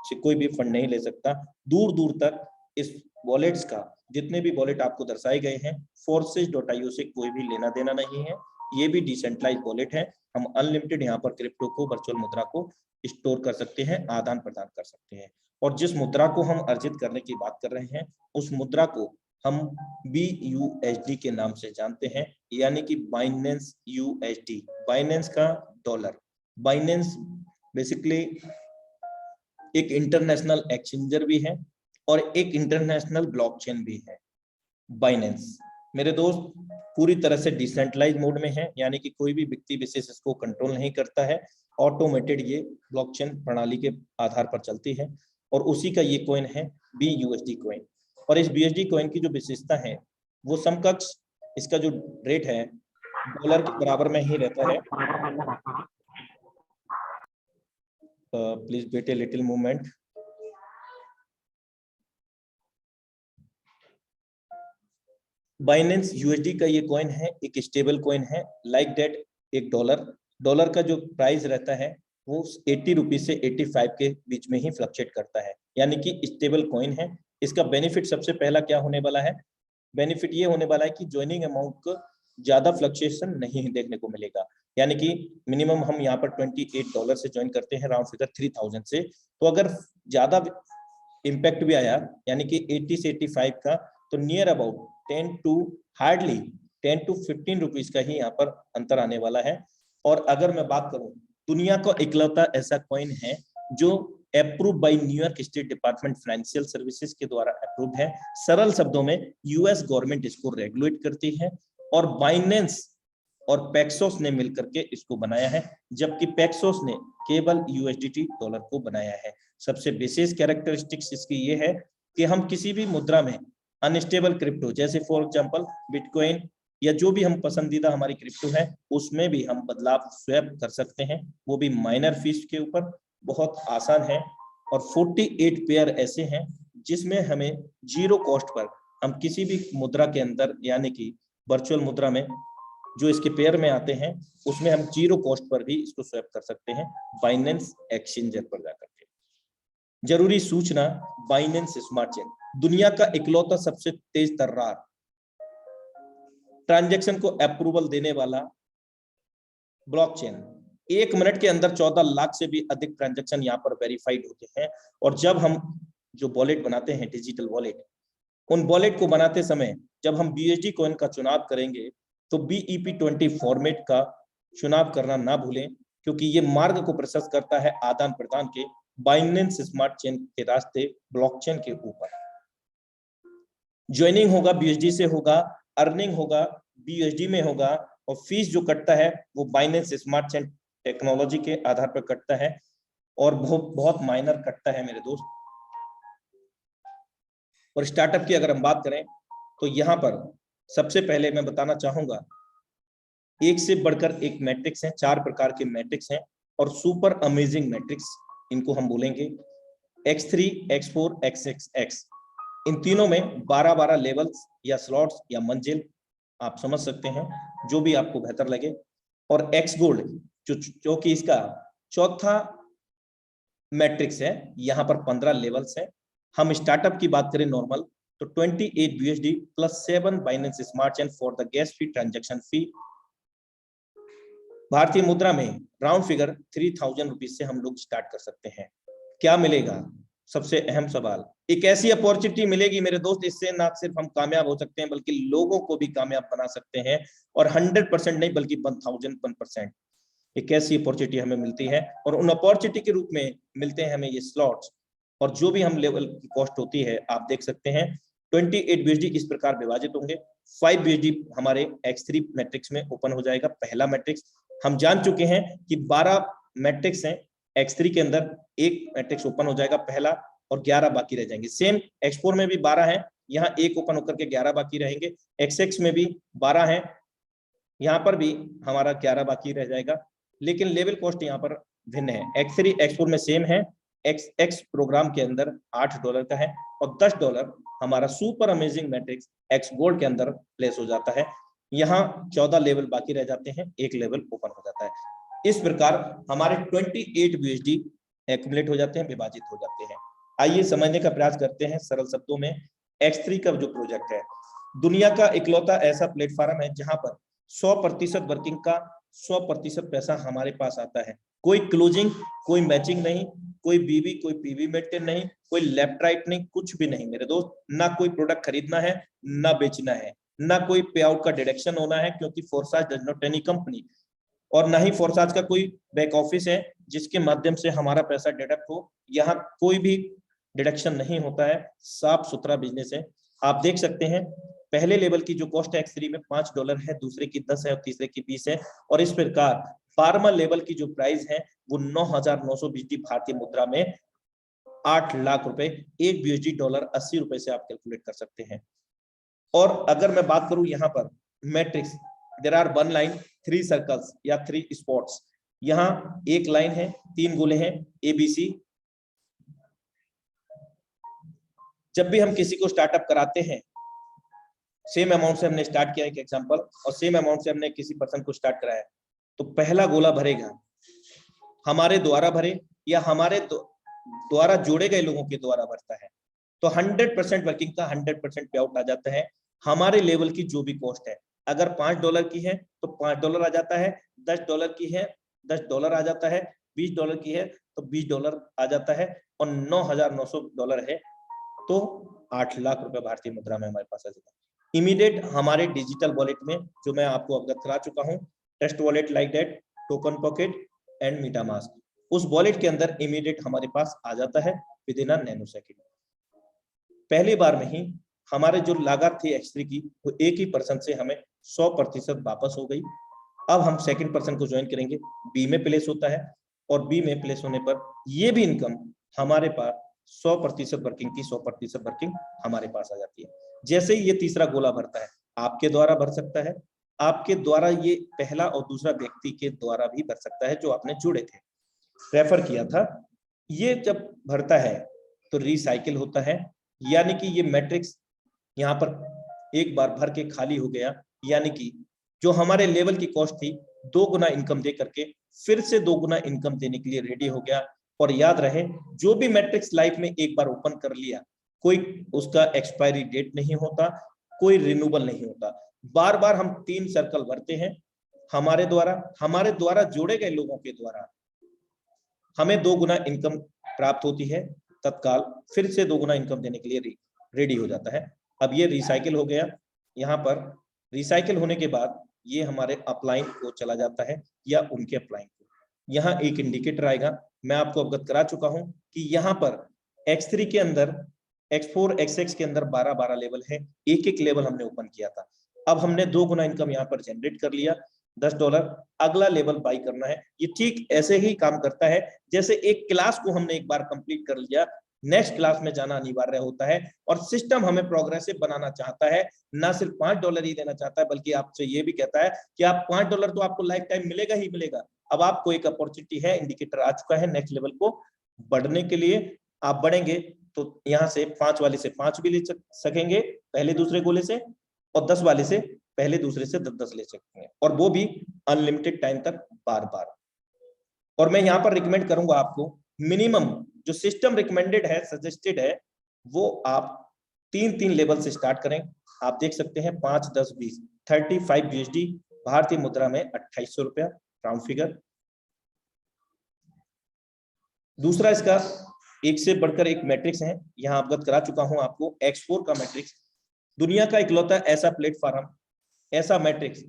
से कोई भी फंड नहीं ले सकता। दूर दूर तक इस वॉलेट्स का, जितने भी वॉलेट आपको दर्शाए गए हैं, forces.io से कोई भी लेना देना नहीं है। ये भी डिसेंट्रलाइज वॉलेट है। हम अनलिमिटेड यहाँ पर क्रिप्टो को, वर्चुअल मुद्रा को स्टोर कर सकते हैं, आदान प्रदान कर सकते हैं। और जिस मुद्रा को हम अर्जित करने की बात कर रहे हैं उस मुद्रा को हम BUSD के नाम से जानते हैं, यानी कि बाइनेंस USD, बाइनेंस का डॉलर। बाइनेंस बेसिकली एक इंटरनेशनल एक्सचेंजर भी है और एक इंटरनेशनल ब्लॉकचेन भी है। बाइनेंस मेरे दोस्त पूरी तरह से डिसेंट्रलाइज मोड में है, यानी कि कोई भी व्यक्ति विशेष इसको कंट्रोल नहीं करता है। ऑटोमेटेड ये ब्लॉकचेन प्रणाली के आधार पर चलती है और उसी का ये कॉइन है BUSD कॉइन। और इस BUSD कॉइन की जो विशेषता है वो समकक्ष, इसका जो रेट है डॉलर के बराबर में ही रहता है। Please wait a little moment. Binance USD का ये कॉइन है, एक स्टेबल कॉइन है, लाइक दैट एक डॉलर का जो प्राइस रहता है वो 80 रुपीज से 85 के बीच में ही फ्लक्चुएट करता है, यानी कि स्टेबल कॉइन है। इसका बेनिफिट सबसे पहला क्या होने वाला है? बेनिफिट ये होने वाला है कि ज्वाइनिंग अमाउंट को ज्यादा फ्लक्चुएशन नहीं देखने को मिलेगा, यानी कि मिनिमम हम यहाँ पर $28 से ज्वाइन करते हैं, राउंड फिगर 3000 से। तो अगर ज्यादा इम्पैक्ट भी आया यानी कि 80 से 85 का, तो नियर अबाउट 10 to 15 रुपीज का ही यहाँ पर अंतर आने वाला है। और अगर मैं बात करूं, दुनिया का इकलौता ऐसा कॉइन है जो approve by New York state department financial services के द्वारा अप्रूव है। सरल शब्दों में US गवर्नमेंट इसको रेगुलेट करती है और बाइनेंस और पैक्सोस ने मिलकर के इसको बनाया है, जबकि पैक्सोस ने केवल USDT डॉलर को बनाया है। सबसे विशेष कैरेक्टरिस्टिक्स इसकी ये है कि हम किसी भी मुद्रा में अनस्टेबल क्रिप्टो, जैसे फॉर एग्जांपल बिटकॉइन या जो भी हम पसंदीदा हमारी क्रिप्टो है, उसमें भी हम बदलाव स्वैप कर सकते हैं, वो भी माइनर फीस के ऊपर। बहुत आसान है। और 48 पेयर ऐसे हैं जिसमें हमें जीरो कॉस्ट पर हम किसी भी मुद्रा के अंदर, यानी कि वर्चुअल मुद्रा में जो इसके पेयर में आते हैं, उसमें हम जीरो कॉस्ट पर भी इसको स्वैप कर सकते हैं बाइनेंस एक्सचेंजर पर जाकर के। जरूरी सूचना, बाइनेंस स्मार्ट चेन दुनिया का इकलौता सबसे तेज तर्रार ट्रांजैक्शन को अप्रूवल देने वाला ब्लॉकचेन। 1 मिनट के अंदर 14 लाख से भी अधिक ट्रांजैक्शन यहाँ पर वेरीफाइड होते हैं। और जब हम जो वॉलेट बनाते हैं, डिजिटल वॉलेट, उन वॉलेट को बनाते समय जब हम BUSD कॉइन का चुनाव करेंगे तो BEP20 फॉर्मेट का चुनाव करना ना भूलें, क्योंकि ये मार्ग को प्रशस्त करता है आदान प्रदान के बाइनेंस स्मार्ट चेन के रास्ते ब्लॉकचेन के ऊपर। ज्वाइनिंग होगा BUSD से होगा, अर्निंग होगा BUSD में होगा और फीस जो कटता है वो बाइनेंस स्मार्ट चेन टेक्नोलॉजी के आधार पर कटता है और बहुत माइनर कटता है मेरे दोस्त। और स्टार्टअप की अगर हम बात करें तो यहाँ पर सबसे पहले मैं बताना चाहूंगा, एक से बढ़कर एक मैट्रिक्स है, 4 प्रकार के मैट्रिक्स हैं और सुपर अमेजिंग मैट्रिक्स इनको हम बोलेंगे। X3, X4, X6, इन तीनों में 12-12 लेवल्स या स्लॉट्स या मंजिल आप समझ सकते हैं, जो भी आपको बेहतर लगे। और X गोल्ड जो कि इसका चौथा मैट्रिक्स है, यहाँ पर 15 लेवल्स हैं। हम स्टार्टअप की बात करें नॉर्मल तो 28 BUSD + 7 Binance smart chain for the gas fee transaction fee. भारतीय मुद्रा में राउंड फिगर 3000 रुपीज से हम लोग स्टार्ट कर सकते हैं। क्या मिलेगा? सबसे अहम सवाल, एक ऐसी अपॉर्चुनिटी मिलेगी मेरे दोस्त, इससे ना सिर्फ हम कामयाब हो सकते हैं बल्कि लोगों को भी कामयाब बना सकते हैं, और 100% नहीं बल्कि 1001%। एक ऐसी अपॉर्चुनिटी हमें मिलती है और उन अपॉर्चुनिटी के रूप में मिलते हैं हमें ये स्लॉट्स, और जो भी हम लेवल की कॉस्ट होती है आप देख सकते हैं 28 BSD इस प्रकार विभाजित होंगे। 5 BSD हमारे X3 मैट्रिक्स में ओपन हो जाएगा, पहला मैट्रिक्स। हम जान चुके हैं कि 12 मैट्रिक्स हैं X3 के अंदर, एक मैट्रिक्स ओपन हो जाएगा पहला और 11 बाकी रह जाएंगे। सेम X4 में भी 12 है, यहाँ एक ओपन होकर के 11 बाकी रहेंगे। XX में भी 12 है, यहाँ पर भी हमारा 11 बाकी रह जाएगा, लेकिन लेवल कॉस्ट यहाँ पर भिन्न है। X3 X4 में सेम है, X प्रोग्राम के अंदर $8 का है और $10 हमारा super amazing matrix X gold के अंदर प्लेस हो जाता है। यहाँ 14 लेवल बाकी रह जाते हैं, एक लेवल ओपन हो जाता है। इस प्रकार हमारे 28 BSD एक्यूमुलेट हो जाते हैं, विभाजित हो जाते हैं। आइए समझने का प्रयास करते हैं सरल शब्दों में। X3 का जो प्रोजेक्ट है, दुनिया का इकलौता ऐसा प्लेटफॉर्म है जहां पर 100% वर्किंग का 100% पैसा हमारे पास आता है। कोई क्लोजिंग, कोई मैचिंग नहीं, कोई बीवी, कोई पीवी मेंटेन नहीं, कोई लेफ्ट राइट नहीं, कुछ भी नहीं मेरे दोस्त। ना कोई प्रोडक्ट खरीदना है, ना बेचना है, ना कोई पे आउट का डिडक्शन होना है, क्योंकि फोरसाज डज नॉट एनी कंपनी, और ना ही फोरसाज का कोई बैक ऑफिस है जिसके माध्यम से हमारा पैसा डिडक्ट हो। यहाँ कोई भी डिडक्शन नहीं होता है, साफ सुथरा बिजनेस है। आप देख सकते हैं पहले लेवल की जो कॉस्ट है X3 में $5 है, दूसरे की 10 है और तीसरे की 20 है, और इस प्रकार 12वां लेवल की जो प्राइस है वो 9,900 BSD भारतीय मुद्रा में 8 लाख रुपए, एक BSD $80 से आप कैलकुलेट कर सकते हैं। और अगर मैं बात करूं यहाँ पर matrix, there are 1 line 3 circles या 3 स्पॉट्स। यहाँ एक लाइन है, 3 गोले हैं ABC। जब भी हम किसी को स्टार्टअप कराते हैं, सेम अमाउंट से हमने स्टार्ट किया एक एग्जांपल, और सेम अमाउंट से हमने किसी पर्सन को स्टार्ट कराया, तो पहला गोला भरेगा हमारे द्वारा भरे या हमारे द्वारा जोड़े गए लोगों के द्वारा भरता है, तो 100% वर्किंग का 100% पे आउट आ जाता है। हमारे लेवल की जो भी कॉस्ट है, अगर $5 की है तो $5 आ जाता है, $10 की है $10 आ जाता है, $20 की है तो $20 आ जाता है, और $9,900 है तो 8 लाख रुपए भारतीय मुद्रा में हमारे पास आ जाता है। इमीडिएट हमारे डिजिटल वॉलेट में, जो मैं आपको अवगत करा चुका हूँ, test wallet like that, token pocket and MetaMask, उस वॉलेट के अंदर इमीडिएट हमारे पास आ जाता है with in a nano second. पहली बार में ही हमारे जो लागत थी X3 की, वो एक ही पर्सन से हमें 100% वापस हो गई। अब हम सेकंड पर्सन को ज्वाइन करेंगे, बी में प्लेस होता है, और बी में प्लेस होने पर ये भी इनकम हमारे पास 100% वर्किंग की 100% वर्किंग हमारे पास आ जाती है। जैसे ही ये तीसरा गोला भरता है, आपके द्वारा भर सकता है, आपके द्वारा ये पहला और दूसरा व्यक्ति के द्वारा भी भर सकता है जो आपने जुड़े थे, रेफर किया था। ये जब भरता है तो रिसाइकिल होता है, यानी कि ये मैट्रिक्स यहाँ पर एक बार भर के खाली हो गया, यानी कि जो हमारे लेवल की कॉस्ट थी 2 गुना इनकम दे करके फिर से 2 गुना इनकम देने के लिए रेडी हो गया। और याद रहे, जो भी मैट्रिक्स लाइफ में एक बार ओपन कर लिया, कोई उसका एक्सपायरी डेट नहीं होता, कोई रिन्यूअल नहीं होता। बार बार हम 3 सर्कल भरते हैं, हमारे द्वारा जोड़े गए लोगों के द्वारा हमें 2 गुना इनकम प्राप्त होती है, तत्काल फिर से 2 गुना इनकम देने के लिए रेडी हो जाता है। अब ये रिसाइकिल हो गया, यहाँ पर रिसाइकिल होने के बाद ये हमारे अपलाइन को चला जाता है या उनके अपलाइन को। यहाँ एक इंडिकेटर आएगा, मैं आपको अवगत करा चुका हूं कि यहाँ पर X3 के अंदर, X4 XX के अंदर 12 लेवल है, एक एक लेवल हमने ओपन किया था। अब हमने 2 गुना इनकम यहाँ पर जनरेट कर लिया, $10, अगला लेवल बाई करना है। ये ठीक ऐसे ही काम करता है जैसे एक क्लास को हमने एक बार कंप्लीट कर लिया, नेक्स्ट क्लास में जाना अनिवार्य होता है, और सिस्टम हमें प्रोग्रेसिव बनाना चाहता है, ना सिर्फ $5 ही देना चाहता है, बल्कि आपसे ये भी कहता है कि आप $5 तो आपको लाइफ टाइम मिलेगा ही मिलेगा। अब आपको एक अपॉर्चुनिटी है, इंडिकेटर आ चुका है नेक्स्ट लेवल को बढ़ने के लिए। आप बढ़ेंगे तो यहाँ से 5 वाले से 5 भी ले सकेंगे पहले दूसरे गोले से, और 10 वाले से पहले दूसरे से 10 ले सकेंगे, और वो भी अनलिमिटेड टाइम तक बार बार। और मैं यहाँ पर रिकमेंड करूंगा आपको, मिनिमम जो सिस्टम रिकमेंडेड है, सजेस्टेड है, वो आप 3 लेवल से स्टार्ट करें। आप देख सकते हैं 5, 10, 20, 35 BSD भारतीय मुद्रा में 2800 रुपया, राउंड फिगर। दूसरा इसका एक से बढ़कर एक मैट्रिक्स है, यहां अवगत करा चुका हूं आपको। X4 का मैट्रिक्स दुनिया का इकलौता ऐसा प्लेटफॉर्म, ऐसा मैट्रिक्स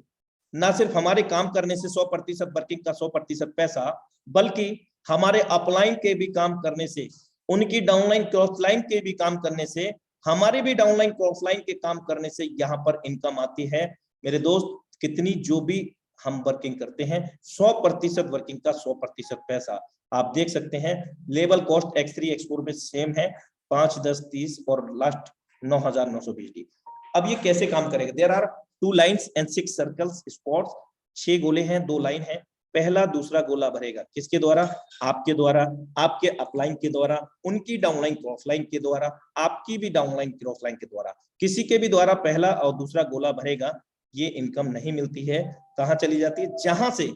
ना सिर्फ हमारे काम करने से 100% वर्किंग का 100% पैसा, बल्कि हमारे अपलाइन के भी काम करने से, उनकी डाउनलाइन क्रॉसलाइन के भी काम करने से, हमारे भी डाउनलाइन क्रॉसलाइन के काम करने से यहाँ पर इनकम आती है मेरे दोस्त। कितनी, जो भी हम वर्किंग करते हैं 100% वर्किंग का 100% पैसा। आप देख सकते हैं लेवल कॉस्ट X3 X4 में सेम है, 5, 10, 30 और लास्ट 9,920। अब ये कैसे काम करेगा? There are 2 lines and 6 circles spots. 6 गोले हैं, 2 लाइन है। पहला दूसरा गोला भरेगा किसके द्वारा? आपके द्वारा, आपके अपलाइन के द्वारा, उनकी डाउनलाइन क्रॉसलाइन के द्वारा, आपकी भी डाउनलाइन क्रॉसलाइन के द्वारा, किसी के भी द्वारा पहला और दूसरा गोला भरेगा। ये इनकम नहीं मिलती है, कहां चली जाती है? जहां से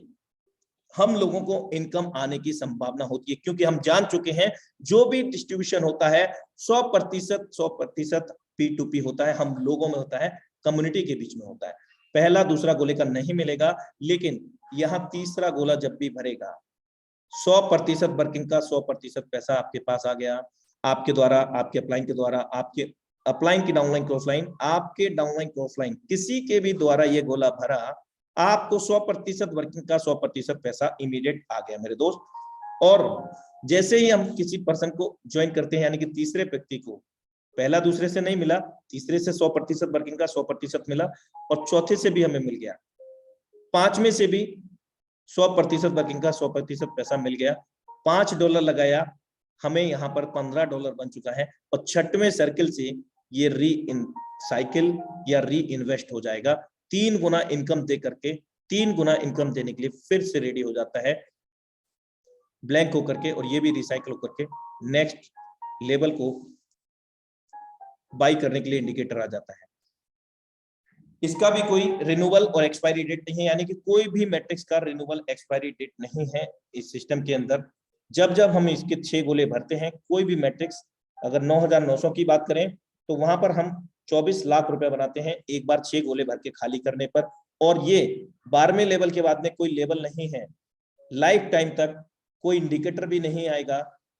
हम लोगों को इनकम आने की संभावना होती है, क्योंकि हम जान चुके हैं जो भी डिस्ट्रीब्यूशन होता है 100% P2P होता है, हम लोगों में होता है, कम्युनिटी के बीच में होता है। पहला दूसरा गोले का नहीं मिलेगा, लेकिन यहाँ तीसरा गोला जब भी भरेगा 100% वर्किंग का 100% पैसा आपके पास आ गया। आपके द्वारा, आपके अपलाइन के द्वारा, आपके अपलाइन की डाउनलाइन क्रॉसलाइन, आपके डाउनलाइन क्रॉसलाइन, किसी के भी द्वारा ये गोला भरा, आपको 100% वर्किंग का 100% पैसा इमीडिएट आ गया मेरे दोस्त। और जैसे ही हम किसी पर्सन को ज्वाइन करते हैं, यानी कि तीसरे व्यक्ति को, पहला दूसरे से नहीं मिला, तीसरे से 100% वर्किंग का 100% मिला, और चौथे से भी हमें मिल गया, 5वें से भी 100% वर्किंग का 100% पैसा मिल गया। $5 लगाया, हमें यहाँ पर $15 बन चुका है, और 6वें सर्किल से ये साइकिल या री इन्वेस्ट हो जाएगा। 3 गुना इनकम दे करके, 3 गुना इनकम देने के लिए फिर से रेडी हो जाता है ब्लैंक होकर के, और ये भी रिसाइकिल होकर के नेक्स्ट लेवल को बाई करने के लिए इंडिकेटर आ जाता है। इसका भी कोई रिन्यूअल और एक्सपायरी डेट नहीं है, यानी कि कोई भी मैट्रिक्स का रिन्यूअल एक्सपायरी डेट नहीं है इस सिस्टम के अंदर। जब जब हम इसके 6 गोले भरते हैं, कोई भी मैट्रिक्स, अगर 9,900 की बात करें तो वहां पर हम 24 लाख रुपए बनाते हैं एक बार 6 गोले भर के खाली करने पर। और ये 12वें लेवल के बाद में कोई लेवल नहीं है, लाइफ टाइम तक कोई इंडिकेटर भी नहीं आएगा,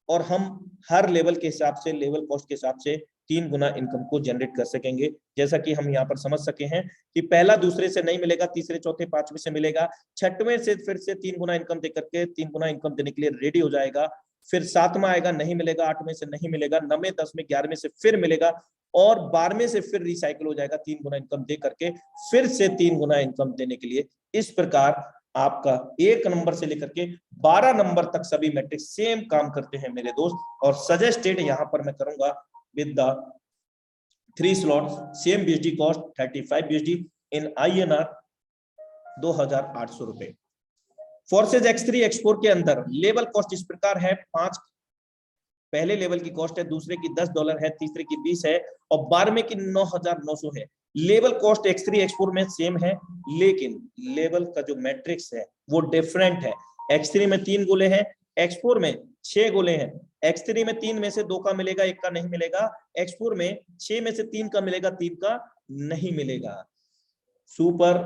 और हम हर लेवल के हिसाब से, लेवल कॉस्ट के हिसाब से 3 गुना इनकम को जनरेट कर सकेंगे। जैसा कि हम यहाँ पर समझ सके हैं कि पहला दूसरे से नहीं मिलेगा, तीसरे चौथे 5वें से मिलेगा, 6वें से फिर से 3 गुना इनकम दे करके 3 गुना इनकम देने के लिए रेडी हो जाएगा। फिर 7वां आएगा, नहीं मिलेगा, 8वें से नहीं मिलेगा, 9वें, 10वें, 11वें से फिर मिलेगा, और 12वें से फिर रिसाइकिल हो जाएगा 3 गुना इनकम दे करके, फिर से 3 गुना इनकम देने के लिए। इस प्रकार आपका 1 नंबर से लेकर के 12 नंबर तक सभी मैट्रिक्स सेम काम करते हैं मेरे दोस्त। और सजेस्टेड यहाँ पर मैं करूंगा with the 3 slots, same BSD cost 35 BSD in INR 2,800 रुपए। फोर्सेज X3 X4 के अंदर लेवल कॉस्ट इस प्रकार है, 5 पहले लेवल की कॉस्ट है, दूसरे की $10 है, तीसरे की 20 है, और 12वें की 9,900 है। लेवल कॉस्ट X3 X4 में सेम है, लेकिन लेवल का जो मैट्रिक्स है वो डिफरेंट है। X3 में 3 गोले हैं, X4 में 6 गोले हैं। X3 में 3 में से 2 का मिलेगा, 1 का नहीं मिलेगा। X4 में 6 में से 3 का मिलेगा, 3 का नहीं मिलेगा। सुपर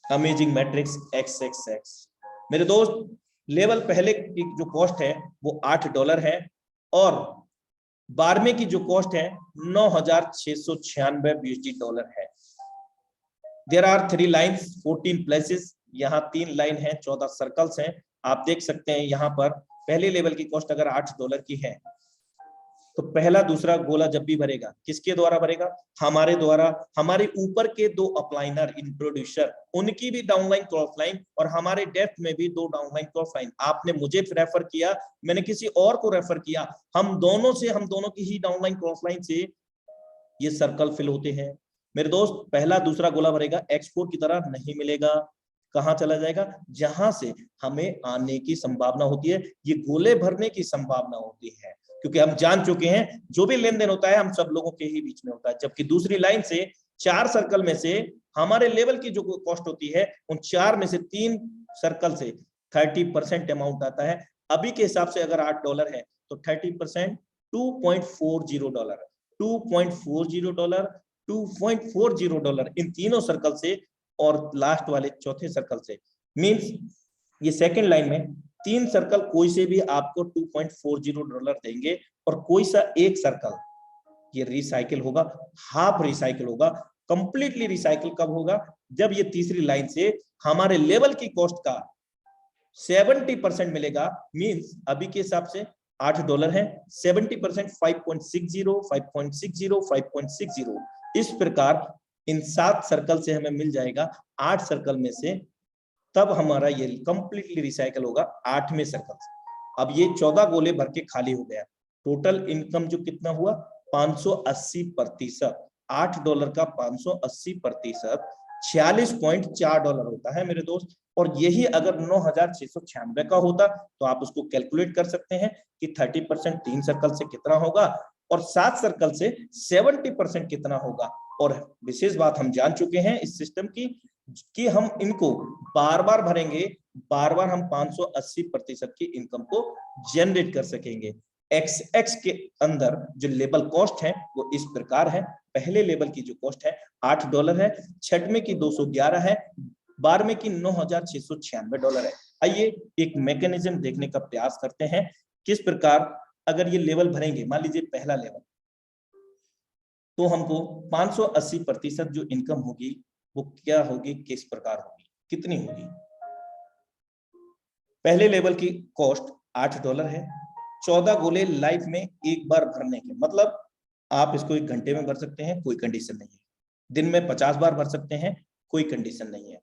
अमेजिंग मैट्रिक्स XXX मेरे दोस्त। लेवल पहले की जो कॉस्ट है वो $8 है, और 12वें की जो कॉस्ट है 9,696 $BSD है। देयर आर 3 लाइन्स 14 प्लेसेस, यहाँ 3 लाइन है, 14 सर्कल्स हैं। आप देख सकते हैं यहाँ पर पहले लेवल की कॉस्ट अगर $8 की है, तो पहला दूसरा गोला जब भी भरेगा, किसके द्वारा भरेगा? हमारे द्वारा। हमारे ऊपर के 2 अपलाइनर इंट्रोड्यूसर, उनकी भी डाउनलाइन क्रॉसलाइन, और हमारे डेप्थ में भी 2 डाउनलाइन क्रॉसलाइन। आपने मुझे रेफर किया, मैंने किसी और को रेफर किया, हम दोनों की ही डाउनलाइन क्रॉसलाइन से ये सर्कल फिल होते हैं मेरे दोस्त। पहला दूसरा गोला भरेगा, X4 की तरह नहीं मिलेगा, कहां चला जाएगा? जहां से हमें आने की संभावना होती है, ये गोले भरने की संभावना होती है, क्योंकि हम जान चुके हैं जो भी लेन देन होता है हम सब लोगों के ही बीच में होता है। जबकि दूसरी लाइन से 4 सर्कल में से हमारे लेवल की जो कॉस्ट होती है, उन 4 में से 3 सर्कल से 30% अमाउंट आता है। अभी के हिसाब से अगर $8 है तो 30% $2.40, $2.40, $2.40 इन तीनों सर्कल से, और लास्ट वाले चौथे सर्कल से मींस ये सेकंड लाइन में 3 सर्कल कोई से भी आपको $2.40 देंगे और कोई सा एक सर्कल ये रिसाइकिल होगा, हाफ रिसाइकिल होगा। कंप्लीटली रिसाइकिल कब होगा? जब ये तीसरी लाइन से हमारे लेवल की कॉस्ट का 70% मिलेगा। मींस अभी के हिसाब से $8 है, 70% 5.60, 5.60, 5.60। इस प्रकार इन 7 सर्कल से हमें मिल जाएगा 8 सर्कल में से, तब हमारा ये कंप्लीटली रिसाइकल होगा 8वें सर्कल से। अब ये 14 गोले भर के खाली हो गया। टोटल इनकम जो कितना हुआ? 580%। $8 का 580% $46.4 होता है मेरे दोस्त। और यही अगर 9,696 का होता तो आप उसको कैलकुलेट कर सकते हैं कि 30% 3 सर्कल से कितना होगा और 7 सर्कल से 70% कितना होगा। और विशेष बात हम जान चुके हैं इस सिस्टम की कि हम इनको बार बार भरेंगे, बार बार हम 580% की इनकम को जनरेट कर सकेंगे। XX के अंदर जो लेबल कॉस्ट है वो इस प्रकार है। पहले लेवल की जो कॉस्ट है $8 है, छठवें की 211 है, 12वें की $9,696 है। आइए एक मैकेनिज्म देखने का प्रयास करते हैं किस प्रकार अगर ये लेवल भरेंगे। मान लीजिए पहला लेवल, तो हमको 580% जो इनकम होगी वो क्या होगी, किस प्रकार होगी, कितनी होगी? पहले लेवल की कॉस्ट $8 है। 14 गोले लाइफ में एक बार भरने के, मतलब आप इसको 1 घंटे में भर सकते हैं, कोई कंडीशन नहीं है। दिन में 50 बार भर सकते हैं, कोई कंडीशन नहीं है।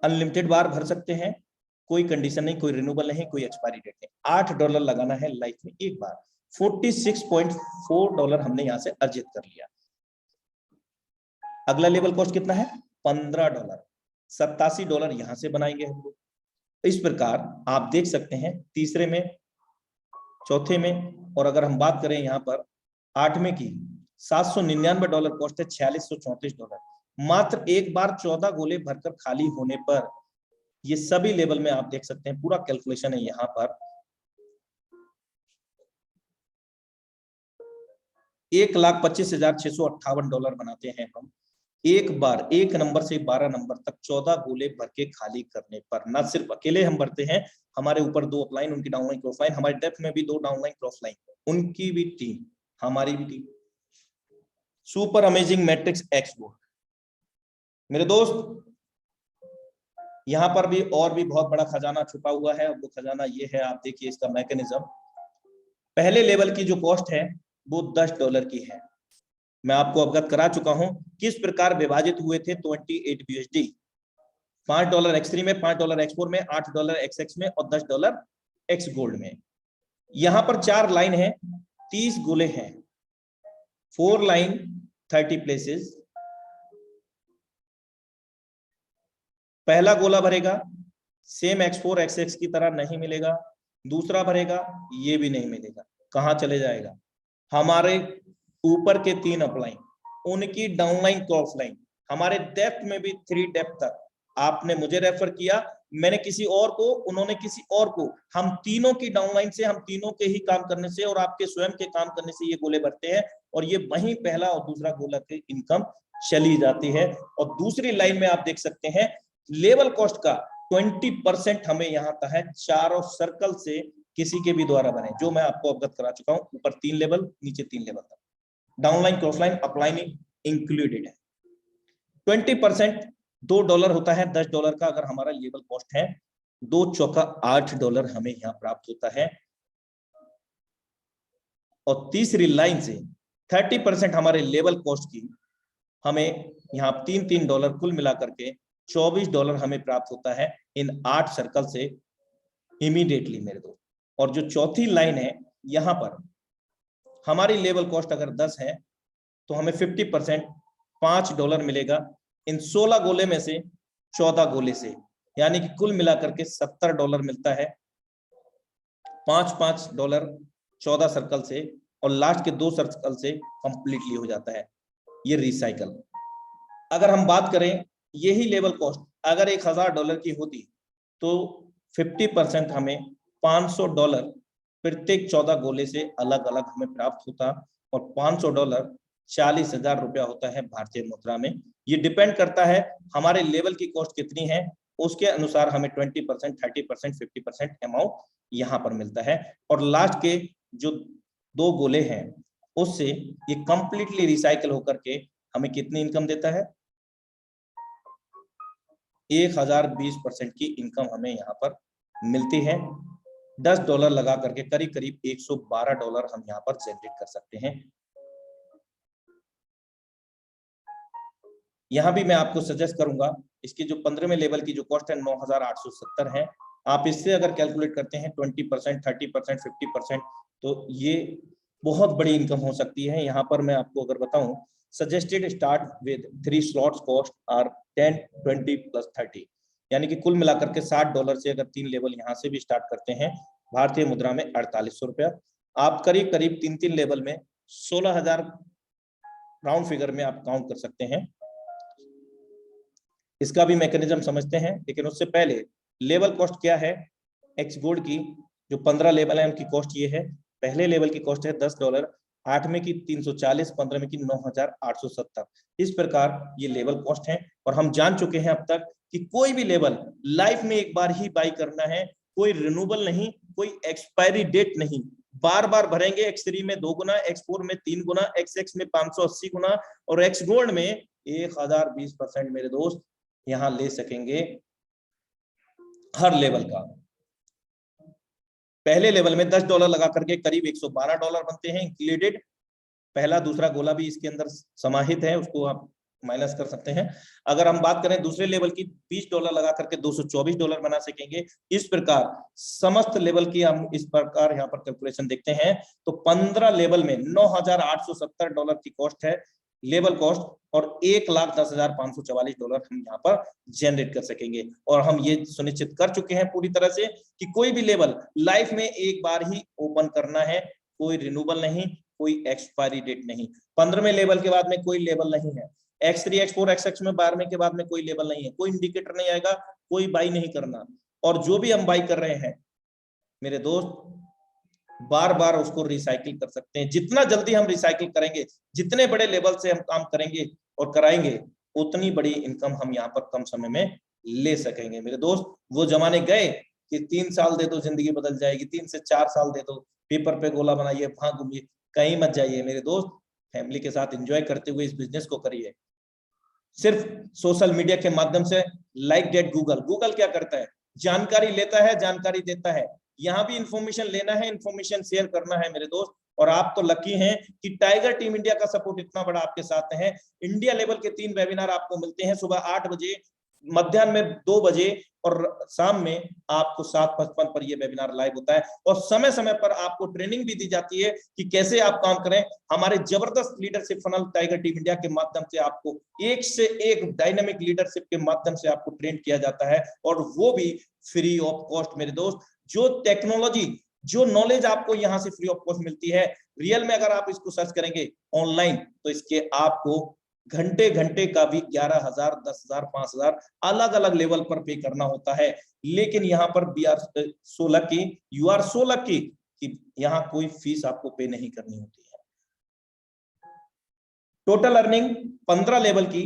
अनलिमिटेड बार भर सकते हैं, कोई कंडीशन नहीं, कोई रिन्यूएबल नहीं, कोई एक्सपायरी डेट नहीं। $8 लगाना है लाइफ में एक बार। $46.4 हमने यहां से अर्जित कर लिया। अगला लेवल कॉस्ट कितना है? $15। $87 यहां से बनाएंगे हम लोग। इस प्रकार आप देख सकते हैं तीसरे में, चौथे में, और अगर हम बात करें यहाँ पर 8वें की $799 कॉस्ट है, $4634। मात्र एक बार 14 गोले भरकर खाली होने पर ये सभी लेवल में आप देख सकते हैं, पूरा कैलकुलेशन है यहाँ पर। $1,25,658 बनाते हैं हम एक बार, एक नंबर से 12 नंबर तक 14 गोले भर के खाली करने पर। ना सिर्फ अकेले हम भरते हैं, हमारे ऊपर 2 अपलाइन, उनकी डाउनलाइन क्रॉस लाइन, हमारे डेप्थ में भी 2 डाउनलाइन क्रॉस लाइन, उनकी भी टीम, हमारी भी team. Super amazing matrix x board मेरे दोस्त, यहां पर भी और भी बहुत बड़ा खजाना छुपा हुआ है। वो खजाना ये है, आप देखिए इसका मैकेनिज्म। पहले लेवल की जो कॉस्ट है वो $10 की है। मैं आपको अवगत करा चुका हूं किस प्रकार विभाजित हुए थे 28 USD। $5 X3 में, $5 X4 में, $8 XX में और $10 X गोल्ड में। यहां पर 4 लाइन है, 30 गोले हैं, 4 लाइन 30 प्लेसेस। पहला गोला भरेगा सेम X4 XX की तरह नहीं मिलेगा, दूसरा भरेगा ये भी नहीं मिलेगा। कहां चले जाएगा? हमारे ऊपर के 3 अपलाइन, उनकी डाउनलाइन क्रॉस लाइन, हमारे डेप्थ में भी 3 डेप्थ तक। आपने मुझे रेफर किया, मैंने किसी और को, उन्होंने किसी और को, हम तीनों की डाउनलाइन से, हम तीनों के ही काम करने से और आपके स्वयं के काम करने से ये गोले भरते हैं और ये वहीं पहला और दूसरा गोला की इनकम चली जाती है। और दूसरी लाइन में आप देख सकते हैं लेवल कॉस्ट का 20% हमें यहाँ आता है चारों सर्कल से किसी के भी द्वारा बने, जो मैं आपको अवगत करा चुका हूं। ऊपर 3 लेवल, नीचे 3 लेवल तक, डाउनलाइन क्रॉसलाइन अपलाइन इंक्लूडेड है। 20% $2 होता है $10 का। अगर हमारा लेवल कॉस्ट है 2 चौका $8 हमें यहाँ प्राप्त होता है। और तीसरी लाइन से 30% हमारे लेवल कॉस्ट की हमें यहाँ $3 कुल मिलाकर के $24 हमें प्राप्त होता है इन 8 सर्कल से इमीडिएटली मेरे दोस्त। और जो चौथी लाइन है यहाँ पर हमारी लेवल कॉस्ट अगर 10 है तो हमें 50% $5 मिलेगा इन 16 गोले में से 14 गोले से, यानी कि कुल मिलाकर के $70 मिलता है। $5 14 सर्कल से और लास्ट के 2 सर्कल से कंप्लीटली हो जाता है ये रिसाइकल। अगर हम बात करें यही लेवल कॉस्ट अगर $1000 की होती तो 50% हमें $500 प्रत्येक 14 गोले से अलग अलग हमें प्राप्त होता और $500 40,000 रुपया होता है भारतीय मुद्रा में। ये डिपेंड करता है हमारे लेवल की कॉस्ट कितनी है उसके अनुसार हमें 20%, 30%, 50% अमाउंट यहाँ पर मिलता है। और लास्ट के जो 2 गोले हैं उससे ये कंप्लीटली रिसाइकल होकर के हमें कितनी इनकम देता है, 1020% की इनकम हमें यहाँ पर मिलती है। $10 लगा करके करीब करीब $112 हम यहाँ पर जनरेट कर सकते हैं। यहाँ भी मैं आपको सजेस्ट करूंगा, इसकी जो 15वें लेवल की जो कॉस्ट है 9,870 है, आप इससे अगर कैलकुलेट करते हैं 20%, 30%, 50%, तो ये बहुत बड़ी इनकम हो सकती है। यहाँ पर मैं आपको अगर बताऊं, suggested start with 3 slots cost are 10, 20 plus 30, यानी कि कुल मिलाकर के $60 से अगर 3 लेवल यहाँ से भी स्टार्ट करते हैं, भारतीय मुद्रा में 4800 रुपया, आप करीब करीब 3 लेवल में 16,000 राउंड फिगर में आप काउंट कर सकते हैं। इसका भी मैकेनिज्म समझते हैं, लेकिन उससे पहले लेवल कॉस्ट क्या है एक्स गोल्ड की। जो 15 लेवल है उनकी कॉस्ट ये है, पहले लेवल की कॉस्ट है $10, 8वें की 340, 15वें की 9,870। इस प्रकार ये लेवल कॉस्ट है। और हम जान चुके हैं अब तक कि कोई भी लेवल लाइफ में एक बार ही बाई करना है, कोई रिन्यूएबल नहीं, कोई एक्सपायरी डेट नहीं, बार बार भरेंगे। X3 में 2 गुना, X4 में 3 गुना, XX में 580 गुना और X गोल्ड में 1020% मेरे दोस्त यहां ले सकेंगे हर लेवल का। पहले लेवल में $10 लगा करके करीब $112 बनते हैं इंक्लूडेड। पहला दूसरा गोला भी इसके अंदर समाहित है, उसको आप माइनस कर सकते हैं। अगर हम बात करें दूसरे लेवल की, $20 लगा करके $224 बना सकेंगे। इस प्रकार समस्त लेवल की हम इस प्रकार यहाँ पर कैलकुलेशन देखते हैं तो 15 लेवल में $9,870 की कॉस्ट है लेवल कॉस्ट, और $1,10,544 हम यहाँ पर जनरेट कर सकेंगे। और हम ये सुनिश्चित कर चुके हैं पूरी तरह से कि कोई भी लेवल लाइफ में एक बार ही ओपन करना है, कोई रिन्यूएबल नहीं, कोई एक्सपायरी डेट नहीं। 15वें लेवल के बाद में कोई लेवल नहीं है, X3, X4, XX में 12वें के बाद में कोई लेवल नहीं है, कोई इंडिकेटर नहीं आएगा, कोई बाई नहीं करना। और जो भी हम बाई कर रहे हैं मेरे दोस्त, बार बार उसको रिसाइकिल कर सकते हैं। जितना जल्दी हम रिसाइकिल करेंगे, जितने बड़े लेवल से हम काम करेंगे और कराएंगे, उतनी बड़ी इनकम हम यहाँ पर कम समय में ले सकेंगे मेरे दोस्त। वो जमाने गए कि 3 साल दे दो जिंदगी बदल जाएगी, 3 से 4 साल दे दो, पेपर पे गोला बनाइए, वहां घूमिए, कहीं मत जाइए मेरे दोस्त। फैमिली के साथ एंजॉय करते हुए इस बिजनेस को करिए। सिर्फ सोशल मीडिया के माध्यम से लाइक डेट गूगल क्या करता है, जानकारी लेता है, जानकारी देता है। यहाँ भी इंफॉर्मेशन लेना है, इंफॉर्मेशन शेयर करना है मेरे दोस्त। और आप तो लकी हैं कि टाइगर टीम इंडिया का सपोर्ट इतना बड़ा आपके साथ है। इंडिया लेवल के 3 वेबिनार आपको मिलते हैं, सुबह 8 बजे, मध्याह्न में 2 बजे और शाम में आपको 7:55 पर यह वेबिनार लाइव होता है। और समय समय पर आपको ट्रेनिंग भी दी जाती है कि कैसे आप काम करें। हमारे जबरदस्त leadership funnel tiger team India के माध्यम से आपको एक से एक डायनामिक लीडरशिप के माध्यम से आपको ट्रेन किया जाता है, और वो भी फ्री ऑफ कॉस्ट मेरे दोस्त। जो टेक्नोलॉजी, जो नॉलेज आपको यहाँ से फ्री ऑफ कॉस्ट मिलती है, रियल में अगर आप इसको सर्च करेंगे ऑनलाइन तो इसके आपको घंटे घंटे का भी 11,000, 10,000, 5,000 अलग अलग लेवल पर पे करना होता है। लेकिन यहाँ पर we are so lucky, you are so lucky कि यहाँ कोई फीस आपको पे नहीं करनी होती है। टोटल अर्निंग 15 लेवल की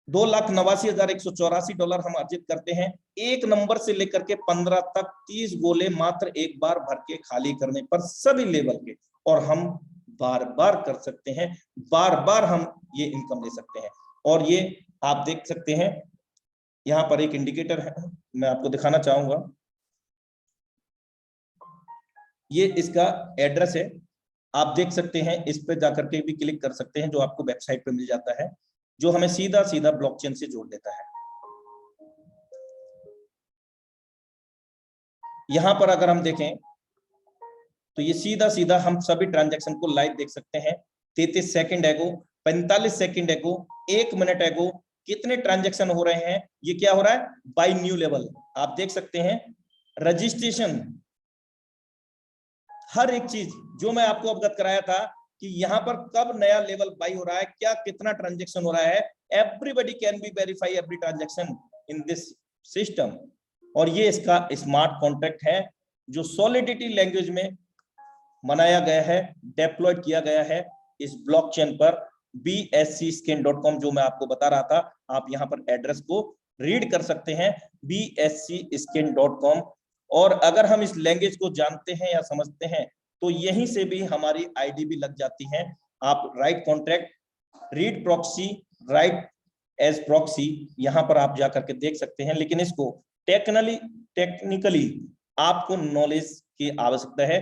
$2,89,184 हम अर्जित करते हैं। 1 नंबर से लेकर के 15 तक 30 गोले मात्र एक बार भर के खाली करने पर सभी लेवल के, और हम बार बार कर सकते हैं, बार बार हम ये इनकम ले सकते हैं। और ये आप देख सकते हैं यहाँ पर एक इंडिकेटर है, मैं आपको दिखाना चाहूंगा। ये इसका एड्रेस है, आप देख सकते हैं, इस पे जाकर के भी क्लिक कर सकते हैं, जो आपको वेबसाइट पे मिल जाता है, जो हमें सीधा सीधा ब्लॉकचेन से जोड़ देता है। यहां पर अगर हम देखें तो ये सीधा सीधा हम सभी ट्रांजैक्शन को लाइव देख सकते हैं। 33 सेकंड एगो, 45 सेकंड एगो, 1 मिनट एगो कितने ट्रांजैक्शन हो रहे हैं। ये क्या हो रहा है, बाय न्यू लेवल, आप देख सकते हैं। रजिस्ट्रेशन, हर एक चीज जो मैं आपको अवगत कराया था कि यहाँ पर कब नया लेवल बाई हो रहा है, क्या कितना ट्रांजैक्शन हो रहा है, everybody can be verify every transaction in this system. और ये इसका स्मार्ट कॉन्ट्रैक्ट है जो सॉलिडिटी लैंग्वेज में बनाया गया है, डेप्लॉयड किया गया है इस ब्लॉकचेन पर। bscscan.com जो मैं आपको बता रहा था, आप यहाँ पर एड्रेस को रीड कर सकते हैं bscskin.com। और अगर हम इस लैंग्वेज को जानते हैं या समझते हैं तो यहीं से भी हमारी आईडी भी लग जाती है। आप write contract, read proxy, write as proxy यहां पर आप जाकर के देख सकते हैं। लेकिन इसको टेक्निकली आपको नॉलेज की आवश्यकता है।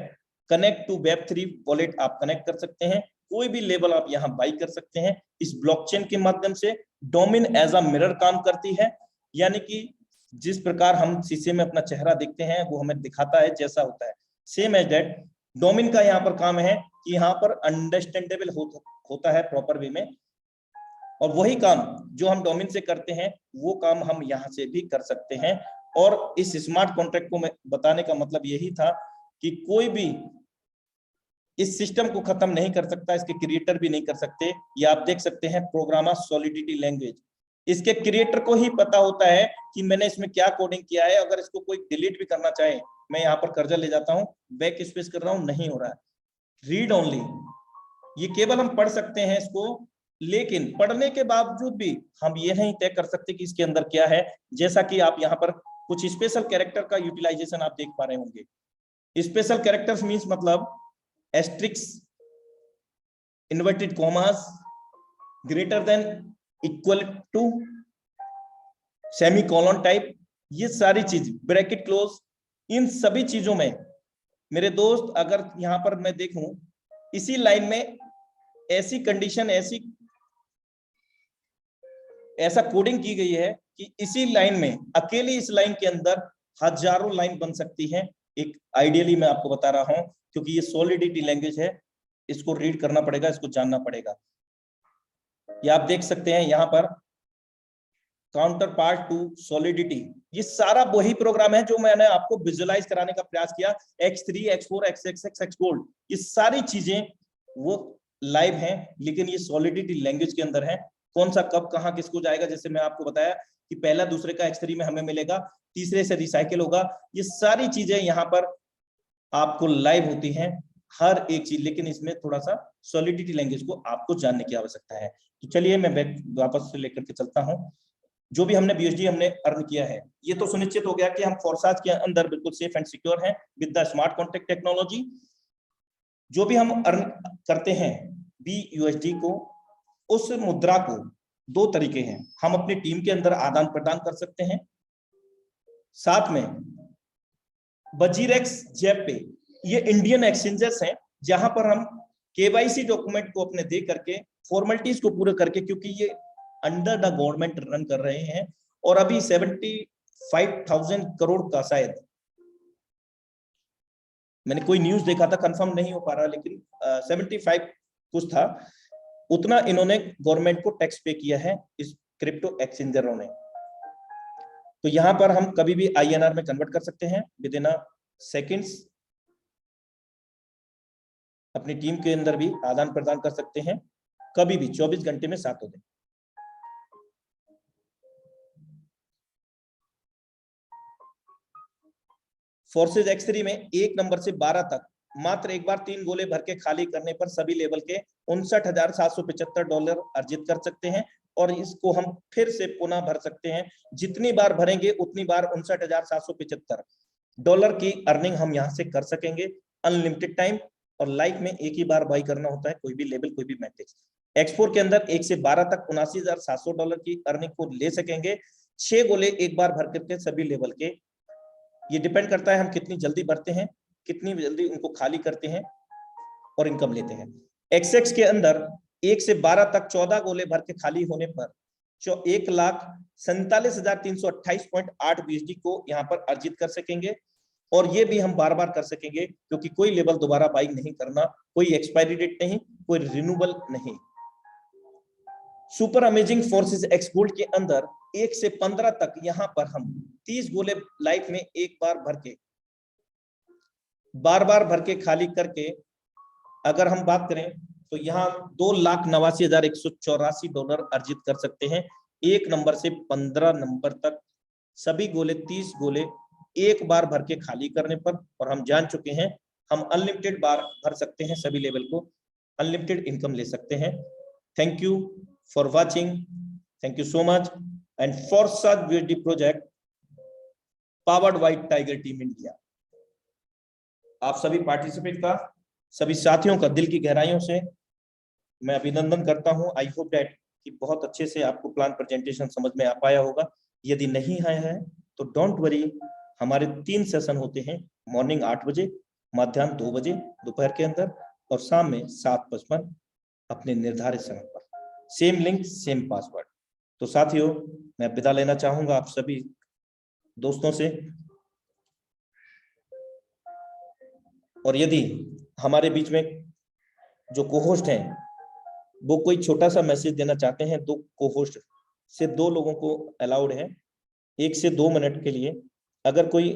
कनेक्ट टू वेब3 वॉलेट आप कनेक्ट कर सकते हैं, कोई भी लेबल आप यहां बाई कर सकते हैं इस ब्लॉकचेन के माध्यम से। डोमेन एज अ मिरर काम करती है, यानी कि जिस प्रकार हम शीशे में अपना चेहरा देखते हैं वो हमें दिखाता है जैसा होता है, सेम एज दैट डोमेन का यहाँ पर काम है कि यहाँ पर अंडरस्टैंडेबल होता है प्रॉपर वे में। और वही काम जो हम डोमेन से करते हैं वो काम हम यहाँ से भी कर सकते हैं। और इस स्मार्ट कॉन्ट्रैक्ट को मैं बताने का मतलब यही था कि कोई भी इस सिस्टम को खत्म नहीं कर सकता, इसके क्रिएटर भी नहीं कर सकते। ये आप देख सकते हैं प्रोग्रामा सॉलिडिटी लैंग्वेज, इसके क्रिएटर को ही पता होता है कि मैंने इसमें क्या कोडिंग किया है। अगर इसको कोई डिलीट भी करना चाहे, मैं यहाँ पर कर्सर ले जाता हूँ, बैक स्पेस कर रहा हूँ, नहीं हो रहा है। रीड ओनली, ये केवल हम पढ़ सकते हैं इसको, लेकिन पढ़ने के बावजूद भी हम ये नहीं तय कर सकते कि इसके अंदर क्या है। जैसा कि आप यहाँ पर कुछ स्पेशल कैरेक्टर का यूटिलाइजेशन आप देख पा रहे होंगे। स्पेशल कैरेक्टर्स मीन्स मतलब asterisks, inverted commas, greater than, equal to, semicolon type, ये सारी चीज, ब्रैकेट क्लोज, इन सभी चीजों में मेरे दोस्त अगर यहां पर मैं देखूं इसी लाइन में ऐसी कंडीशन, ऐसा कोडिंग की गई है कि इसी लाइन में, अकेली इस लाइन के अंदर हजारों लाइन बन सकती है। एक आइडियली मैं आपको बता रहा हूं, क्योंकि ये सॉलिडिटी लैंग्वेज है, इसको रीड करना पड़ेगा, इसको जानना पड़ेगा। ये आप देख सकते हैं यहाँ पर काउंटर पार्ट टू सॉलिडिटी, ये सारा वही प्रोग्राम है जो मैंने आपको विजुअलाइज कराने का प्रयास किया। X3, X4, XXX, Xgold, ये सारी चीजें वो लाइव हैं, लेकिन ये सॉलिडिटी लैंग्वेज के अंदर है। कौन सा कब कहाँ किसको जाएगा, जैसे मैं आपको बताया कि पहला दूसरे का X3 में हमें मिलेगा, तीसरे से रिसाइकिल होगा, ये सारी चीजें यहाँ पर आपको लाइव होती हैं हर एक चीज। लेकिन इसमें थोड़ा सा सॉलिडिटी लैंग्वेज को आपको जानने की आवश्यकता है। तो चलिए मैं बैक वापस से लेकर के चलता हूँ। जो भी हमने BSD हमने अर्न किया है, ये तो सुनिश्चित हो गया कि हम फोर्साज के अंदर बिल्कुल सेफ एंड सिक्योर हैं with the smart contract technology. जो भी हम अर्न करते हैं BUSD को, उस मुद्रा को दो तरीके हैं, हम अपनी टीम के अंदर आदान प्रदान कर सकते हैं, साथ में वजीरेक्स, जेपे, ये इंडियन एक्सचेंजेस हैं जहां पर हम KYC डॉक्यूमेंट को अपने दे करके, फॉर्मेलिटीज को पूरे करके, क्योंकि ये अंडर द गवर्नमेंट रन कर रहे हैं और अभी 75,000 करोड़ का, शायद मैंने कोई न्यूज देखा था, कंफर्म नहीं हो पा रहा, लेकिन 75 कुछ था, उतना इन्होंने गवर्नमेंट को टैक्स पे किया है इस क्रिप्टो एक्सचेंजरों ने। तो यहां पर हम कभी भी INR में कन्वर्ट कर सकते हैं विद इन सेकेंड्स, अपनी टीम के अंदर भी आदान प्रदान कर सकते हैं कभी भी, 24 घंटे में 7 दिन। फोर्सेज X3 में 1 नंबर से 12 तक मात्र एक बार 3 गोले भर के खाली करने पर सभी लेवल के $59,775 अर्जित कर सकते हैं। और इसको हम फिर से पुनः भर सकते हैं, जितनी बार भरेंगे उतनी बार $59,775 की अर्निंग हम यहां से कर सकेंगे अनलिमिटेड टाइम। और लाइफ में एक ही बार बाई करना होता है, कोई भी लेवल, कोई भी मैट्रिक्स। X4 के अंदर 1 से 12 तक $79,700 की अर्निंग को ले सकेंगे, 6 गोले एक बार भर करके सभी लेवल के। ये डिपेंड करता है हम कितनी जल्दी भरते हैं, कितनी जल्दी उनको खाली करते हैं और इनकम लेते हैं। XX के अंदर 1 से 12 तक 14 गोले भर के खाली होने पर 1,47,328.8 BSD को यहाँ पर अर्जित कर सकेंगे। और ये भी हम बार बार कर सकेंगे, क्योंकि कोई लेवल दोबारा बाई नहीं करना, कोई एक्सपायरी डेट नहीं, कोई रिन्यूएबल नहीं। सुपर अमेजिंग फोर्सेस Xgold के अंदर 1 से 15 तक यहाँ पर हम 30 गोले लाइफ में एक बार भर के, बार बार भर के खाली करके अगर हम बात करें तो यहाँ $2,89,184 अर्जित कर सकते हैं। 1 नंबर से 15 नंबर तक सभी गोले, 30 गोले एक बार भर के खाली करने पर। और हम जान चुके हैं हम अनलिमिटेड बार भर सकते हैं, सभी लेवल को अनलिमिटेड इनकम ले सकते हैं। Thank you for watching, thank you so much. And फोर्साज VSD project powered by tiger team India. आप सभी पार्टिसिपेंट का, सभी साथियों का दिल की गहराइयों से मैं अभिनंदन करता हूं। आई होप दैट कि बहुत अच्छे से आपको प्लान प्रेजेंटेशन समझ में आ पाया होगा। यदि नहीं आया है तो डोंट वरी, हमारे 3 सेशन होते हैं, मॉर्निंग 8 बजे, मध्याह्न 2 बजे दोपहर के अंदर, और शाम में 7:55 अपने निर्धारित समय पर। Same link same password. तो साथियों, मैं विदा लेना चाहूंगा आप सभी दोस्तों से, और यदि हमारे बीच में जो कोहोस्ट हैं वो कोई छोटा सा मैसेज देना चाहते हैं, 2 कोहोस्ट से 2 लोगों को अलाउड है 1 से 2 मिनट के लिए। अगर कोई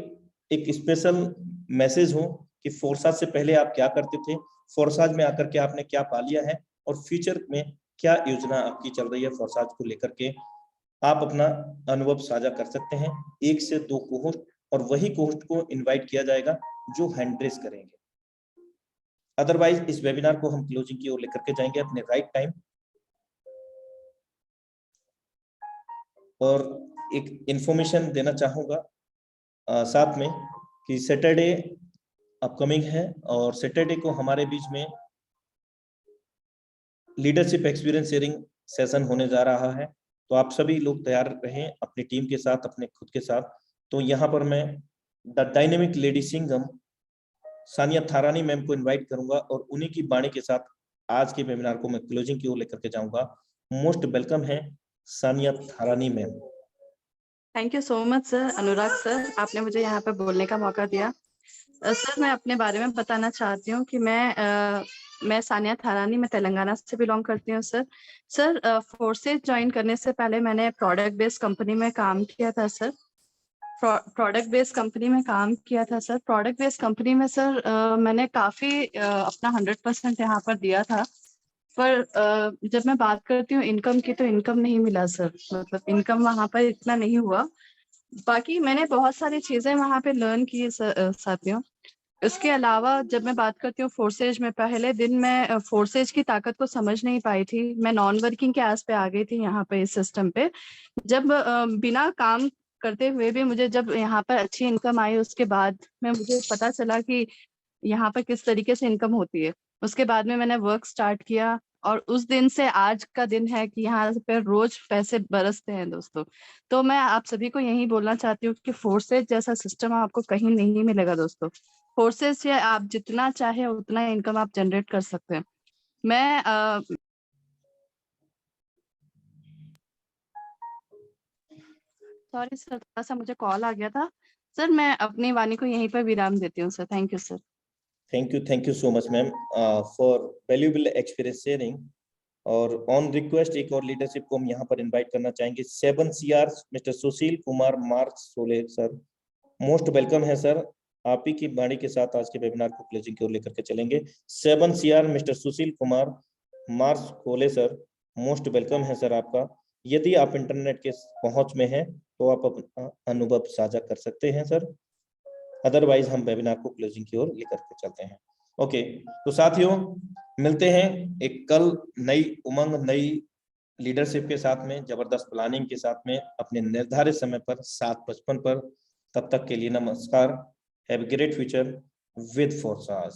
एक स्पेशल मैसेज हो कि फोर्साज से पहले आप क्या करते थे, फोर्साज में आकर के आपने क्या पा लिया है, और फ्यूचर में क्या योजना आपकी चल रही है फोर्साज को लेकर के, आप अपना अनुभव साझा कर सकते हैं। 1 से 2 कोहोस्ट, और वही कोहोस्ट को इनवाइट किया जाएगा जो हैंड रेस करेंगे। अदरवाइज इस वेबिनार को हम क्लोजिंग की ओर लेकर के जाएंगे अपने राइट टाइम। और एक इंफॉर्मेशन देना चाहूंगा साथ में कि सैटरडे अपकमिंग है, और सैटरडे को हमारे बीच में लीडरशिप एक्सपीरियंस शेयरिंग सेशन होने जा रहा है। तो आप सभी लोग तैयार रहें अपनी टीम के साथ, अपने खुद के साथ। तो यहाँ पर मैं the dynamic lady Singham Saniya Tharani ma'am को इनवाइट करूंगा, और उन्हीं की वाणी के साथ आज के वेबिनार को मैं क्लोजिंग की ओर लेकर के जाऊंगा। मोस्ट वेलकम है Saniya Tharani ma'am. Thank you so much sir, Anurag sir, आपने मुझे यहाँ पे बोलने का मौका दिया। सर, मैं अपने बारे में बताना चाहती हूँ कि मैं सानिया थारानी, मैं तेलंगाना से बिलोंग करती हूँ सर। सर, फोर्सेज ज्वाइन करने से पहले मैंने प्रोडक्ट बेस्ड कंपनी में काम किया था सर। प्रोडक्ट बेस्ड कंपनी में काम किया था सर। प्रोडक्ट बेस्ड कंपनी में सर मैंने काफ़ी अपना 100% यहाँ पर दिया था, पर जब मैं बात करती हूँ इनकम की, तो इनकम नहीं मिला सर। मतलब इनकम वहाँ पर इतना नहीं हुआ। बाकी मैंने बहुत सारी चीज़ें वहाँ पे लर्न की साथियों। इसके अलावा जब मैं बात करती हूँ फोर्सेज में, पहले दिन मैं फोर्सेज की ताकत को समझ नहीं पाई थी। मैं नॉन वर्किंग के आस पे आ गई थी यहाँ पे इस सिस्टम पे। जब बिना काम करते हुए भी मुझे जब यहाँ पर अच्छी इनकम आई, उसके बाद में मुझे पता चला कि यहाँ पर किस तरीके से इनकम होती है। उसके बाद में मैंने वर्क स्टार्ट किया, और उस दिन से आज का दिन है कि यहाँ पे रोज पैसे बरसते हैं दोस्तों। तो मैं आप सभी को यही बोलना चाहती हूँ कि फोर्सेज जैसा सिस्टम आपको कहीं नहीं मिलेगा दोस्तों। फोर्सेज से आप जितना चाहे उतना इनकम आप जनरेट कर सकते हैं। मैं सॉरी सर, थोड़ा सा मुझे कॉल आ गया था सर। मैं अपनी वाणी को यहीं पर विराम देती हूँ sir. Thank you sir. Thank you so much ma'am for valuable experience sharing. और ऑन रिक्वेस्ट एक और लीडरशिप को हम यहाँ पर इनवाइट करना चाहेंगे। 7 CR मिस्टर सुशील कुमार मार्च सोले सर, मोस्ट वेलकम है सर। आप ही की वाणी के साथ आज के वेबिनार को क्लोजिंग की ओर लेकर के चलेंगे। 7 CR मिस्टर सुशील कुमार मार्च खोले सर, मोस्ट वेलकम है सर आपका। यदि आप इंटरनेट के पहुंच में हैं तो आप अपना अनुभव साझा कर सकते हैं सर, अदरवाइज हम वेबिनार को क्लोजिंग की ओर लेकर के चलते हैं। ओके, तो साथियों मिलते हैं एक कल नई उमंग, नई लीडरशिप के साथ में, जबरदस्त प्लानिंग के साथ में, अपने निर्धारित समय पर 7:55 पर। तब तक के लिए नमस्कार। Have a great future with Forsage.